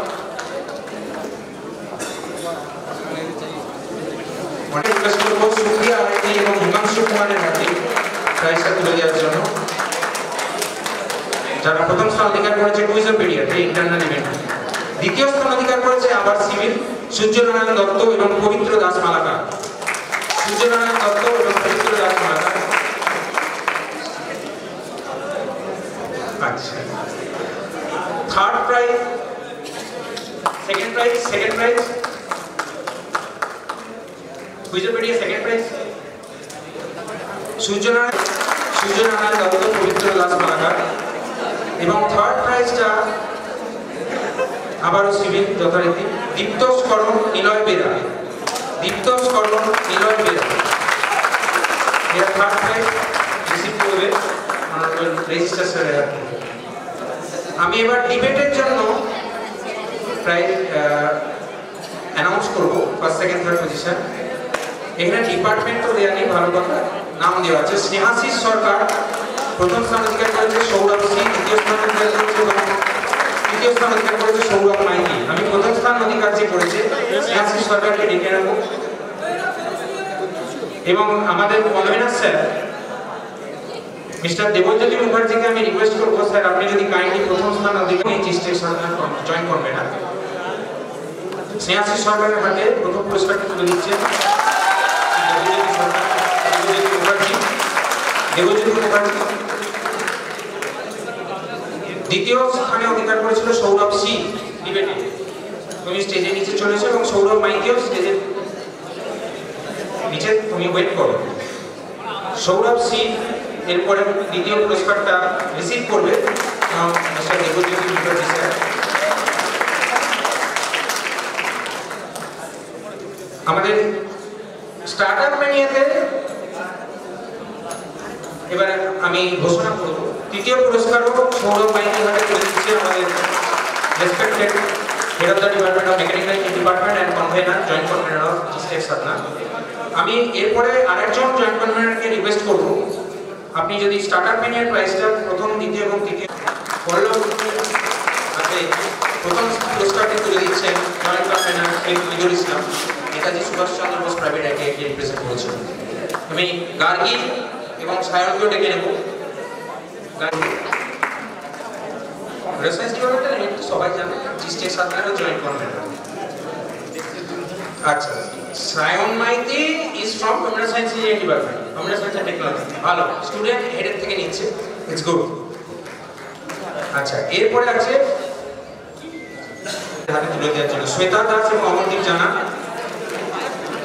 অনেক রিকোয়েস্ট করবো সুপ্রিয়া আরতি এবং হিমাংশু কুমারের হাতে প্রাইজটা তুলে দেওয়ার জন্য, যারা প্রথম স্থান অধিকার করেছে টুইজোপিডিয়াতে ইন্টারনাল ইভেন্ট। দ্বিতীয় স্থান অধিকার করেছে আবার সিভিল সূর্যনারায়ণ দত্ত এবং পবিত্র দাস মালাকার। সূর্যনারায়ণ দত্ত এবং পবিত্র দাস মালাকার। আচ্ছা, থার্ড প্রাইজ, সেকেন্ড প্রাইজ টুইজোপিডিয়া, সেকেন্ড প্রাইজ সূর্যনারায়ণ দত্ত, পবিত্র দাস মালাকার। এবং থার্ড প্রাইজটা আবারও সিভিল যথারীতি দীপ্তস্করণ নিলয় বেরা। এরা থার্ড প্রাইজ রিসিভ করবে রেজিস্টার স্যারের হাতে। আমি এবার ডিবেটের জন্য প্রাইজ অ্যানাউন্স করবো, ফার্স্ট সেকেন্ড থার্ড পজিশন। এখানে ডিপার্টমেন্ট তো দেওয়া নেই, ভালো কথা, নাম দেওয়া আছে। স্নেহাশিস সরকার প্রথম স্থান অধিকার করেছে, সৌরভ সিং দ্বিতীয় স্থান অধিকার করেছে এবং তৃতীয় স্থান অধিকার করেছে সৌরভ মাইতি। আমি প্রথম স্থান অধিকার যে করেছে স্নেহাশিস সরকারকে ডেকে নেব। এবং আমাদের কনভেনার স্যার মিস্টার দেবজ্যোতি মুখার্জিকে আমি রিকোয়েস্ট করবো, স্যার আপনি যদি কাইন্ডলি প্রথম স্থান অধিকার চিস্টের সরকার জয়েন কনভেনার স্নেহাশিস সরকারের হাতে প্রথম পুরস্কারটি তুলে দিচ্ছেন দেবজ্যোতি মুখার্জি। দ্বিতীয় স্থানে অধিকার করেছিল সৌরভ সি ডিবেটে। তুমি স্টেজের নিচে চলেছো এবং সৌরভ মাইতিও স্টেজের নিচে তুমি ওয়েট করো। সৌরভ সি এরপরে দ্বিতীয় পুরস্কারটা রিসিভ করবে মিস্টার দেবজ্যোতি মুখার্জি স্যার। আমাদের স্টার্টআপ ম্যানিয়াতে এবার আমি ঘোষণা করব তৃতীয় পুরস্কারও সৌরভ মাইতির হাতে তুলে দিচ্ছে আমাদের respected head of the department of mechanical department and convener, joint convener of state Sadhana. আমি এরপরে আরেকজন জয়েন্ট কনভেনারকে রিকোয়েস্ট করব, আপনি যদি স্টার্টআপ ম্যানিয়ার প্রাইজটা প্রথম, দ্বিতীয় এবং তৃতীয় পল্লব হাতে প্রথম পুরস্কারটি তুলে দিচ্ছেন জয়েন্ট কনভেনার শেখ মিজুর ইসলাম, নেতাজি সুভাষচন্দ্র বোস প্রাইভেট আইটিআইকে রিপ্রেজেন্ট করেছেন। আমি গার্গী এবং সায়নকেও ডেকে নেব। রেসার্চ ডিপার্টমেন্টের সবাই জানে স্টেট সাধনারও জয়েন্ট কনভেনার। আচ্ছা, Sayan Maity is from computer science engineering department, computer science and technology. ভালো, স্টুডেন্ট হেডের থেকে নিচ্ছে, ইটস গুড। আচ্ছা, এরপরে আছে হাতে তুলে দেওয়ার জন্য শ্বেতা দাস এবং অমরদীপ জানা।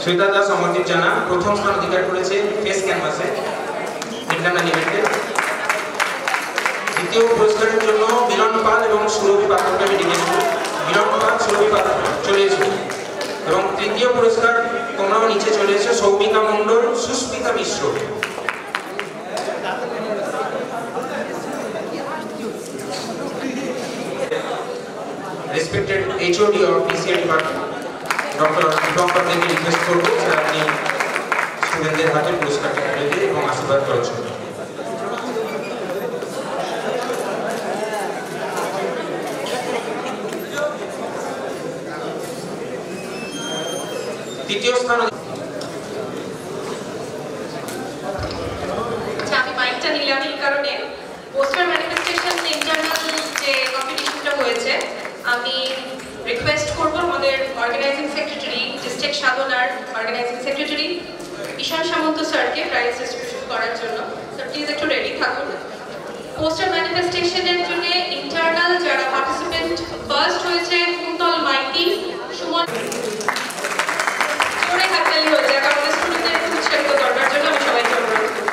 শ্বেতা দাস, অমরদীপ জানা প্রথম স্থান অধিকার করেছে ফেস ক্যানভাসে ইন্টারনাল ইভেন্টে। দ্বিতীয় পুরস্কারের জন্য মিলন পাল এবং সুরভি পাত্রকে আমি ডেকে নেব। মিলন পাল, সুরভি পাত্র চলে এসো। এবং তৃতীয় পুরস্কার তোমরাও নিচে চলে এসো, Soumika Mondal, Susmita Mishra. Respected HOD of PCA department doctor বিক্রমকে রিকোয়েস্ট করবো স্যার আপনি স্টুডেন্টদের হাতে পুরস্কারটা তুলে দিয়ে এবং আশীর্বাদ করার জন্য। তৃতীয় স্থান নিলাম এই কারণে পোস্টার ম্যানিফেস্টেশন ইন্টারনাল যে কম্পিটিশনটা হয়েছে, আমি রিকোয়েস্ট করব আমাদের অর্গানাইজিং সেক্রেটারি, ডিস্ট্রিক্ট সাধনার অর্গানাইজিং সেক্রেটারি ঈশান সামন্ত স্যারকে প্রাইজ ডিস্ট্রিবিউশন করার জন্য। স্যার প্লিজ একটু রেডি থাকুন। পোস্টার ম্যানিফেস্টেশনের জন্য ইন্টারনাল যারা পার্টিসিপেন্ট, ফার্স্ট হয়েছে কুন্তল মাইতি, সুমন। জোরে হাততালি হয়ে যাক আমাদের স্টুডেন্টদের উৎসাহিত করবার জন্য আমি সবাইকে অনুরোধ করি।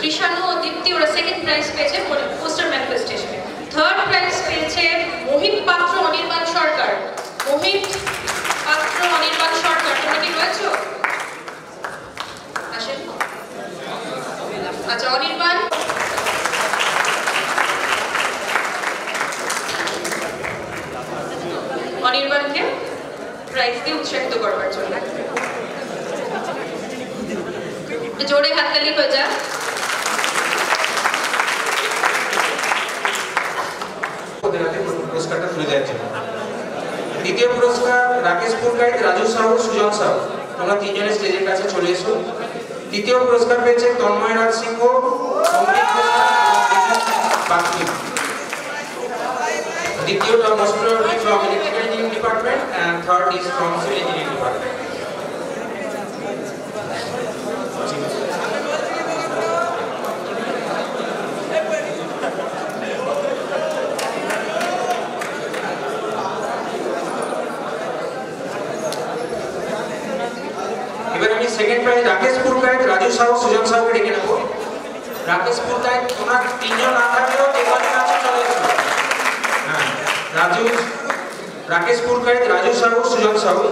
কৃষাণু ও দীপ্তি ওরা সেকেন্ড প্রাইজ পেয়েছে পোস্টার ম্যানিফেস্টেশনে। থার্ড প্রাইজ পেয়েছে মোহিত পাত্র অনির্বাণ সরকার। মোহিত পাত্র অনির্বাণ সরকার, তোমরা কি রয়েছো? আসেন। আচ্ছা, অনির্বাণ অনির্বাণকে প্রাইজ দিয়ে উৎসাহিত করবার জন্য জোরে হাততালি হয়ে যা। পুরস্কারটা তুলে দেওয়ার জন্য। দ্বিতীয় পুরস্কার রাকেশ পুরকাইত, রাজু সাহু, সুজন সাহু। তোমরা তিনজনের স্টেজের কাছে চলে এসো। তৃতীয় পুরস্কার পেয়েছে তন্ময় রাজ সিংহ, দ্বিতীয়টা most probably from electrical engineering department and third is from civil engineering department. এবার আমি সেকেন্ড প্রাইজ রাকেশ পুরকাইত, রাজু সাহু, সুজন সাহুকে ডেকে নেব। রাকেশ পুরকাইত, তোমরা তিনজন না থাকলেও এখানে কাছে চলে এসো। হ্যাঁ, রাকেশ পুরকাইত, রাজু সাহু, সুজন সাহু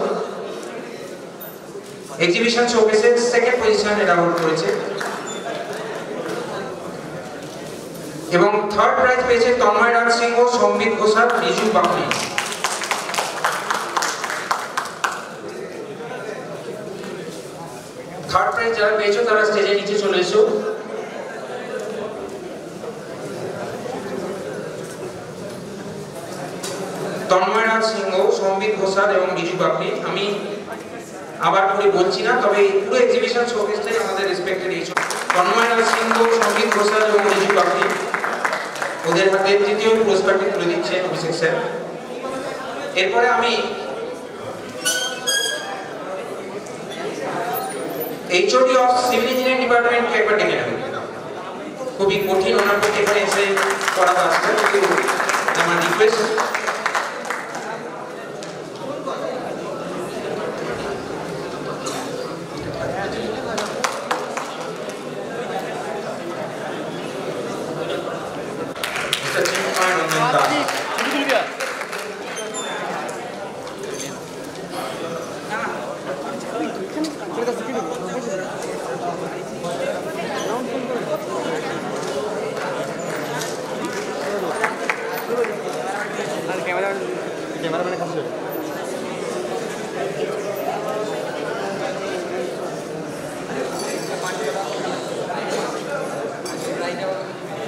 এক্সিবিশন শোকেসে সেকেন্ড পজিশন এরা হোল্ড করেছে। এবং থার্ড প্রাইজ পেয়েছে তন্ময় রাজ সিংহ, সম্বিত ঘোষাল, রিজু বাকলি। থার্ড প্রাইজ যারা পেয়েছো তারা স্টেজে নিচে চলে এসো। তন্ময় রাজ সিংহ, সম্বিত ঘোষাল এবং রিজু বাকলি। আমি আবার করে বলছি না, তবে এই পুরো এক্সিবিশন শোকেসটাই আমাদের রেসপেক্টেড এই তন্ময় রাজ সিংহ, সম্বিত ঘোষাল এবং রিজু বাকলি। ওদের হাতে তৃতীয় পুরস্কারটি তুলে দিচ্ছে অভিষেক স্যার। এরপরে আমি এইচওডি অফ সিভিল ইঞ্জিনিয়ারিং ডিপার্টমেন্টকে একবার ডেকে নেব। খুবই কঠিন ওনার পক্ষে এখানে এসে করা কাজটা, কিন্তু আমার রিকোয়েস্ট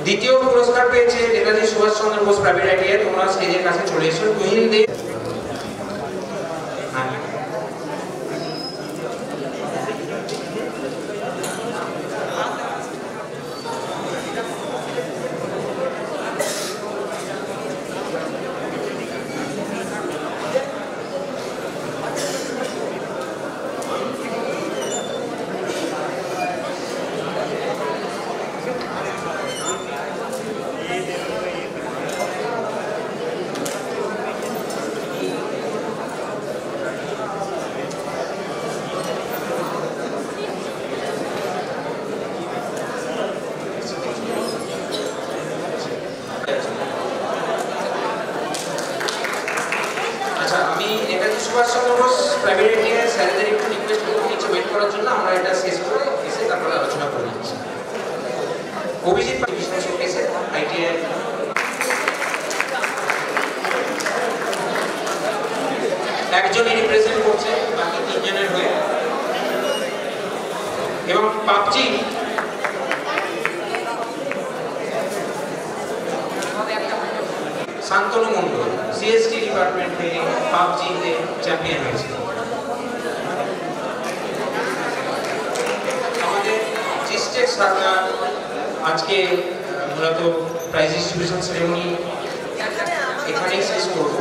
দ্বিতীয় পুরস্কার পেয়েছে নেতাজি সুভাষচন্দ্র বোস প্রাইভেট আইটিআই। তোমরা স্টেজের কাছে চলে এসো। তুহিন দে সুভাষচন্দ্র বোস প্রাইভেট আইটিআই স্যারদের একটু রিকোয়েস্ট করব নিচে ওয়েট করার জন্য। আমরা এটা শেষ করে এসে তারপরে আলোচনা করে নিচ্ছি। অভিজিৎ ডিভিশন শোকেসে আইটিআই একজনই রিপ্রেজেন্ট করছে, বাকি তিনজনের হয়ে। এবং পাবজি শান্তনু মন্ডল সিএসটি ডিপার্টমেন্টে পাবজিতে চ্যাম্পিয়ন হয়েছে। আমাদের আমরা আজকে মূলত প্রাইজ ডিস্ট্রিবিউশন সেরেমনি এখানেই শেষ করব।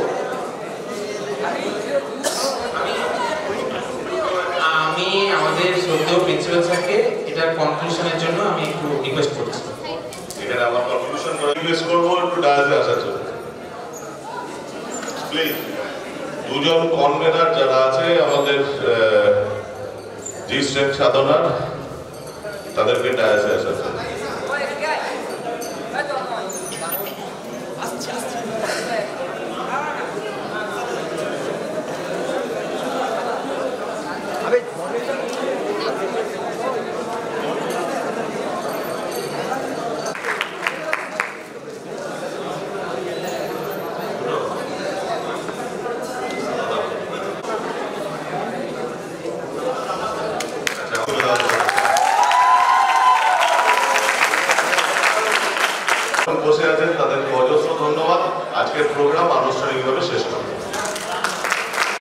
আমি আমাদের শ্রদ্ধেয় প্রিন্সিপাল স্যারকে এটার কনক্লুশনের জন্য আমি একটু রিকোয়েস্ট করছি। এখানে আমার কনক্লুশন করে রিকোয়েস্ট করবো একটু ডায়াসে আসার জন্য প্লিজ। দুজন কনভেনার যারা আছে আমাদের জি স্ট্রেংথ সাধনার, তাদেরকে ডায়াসে আসার জন্য। আবে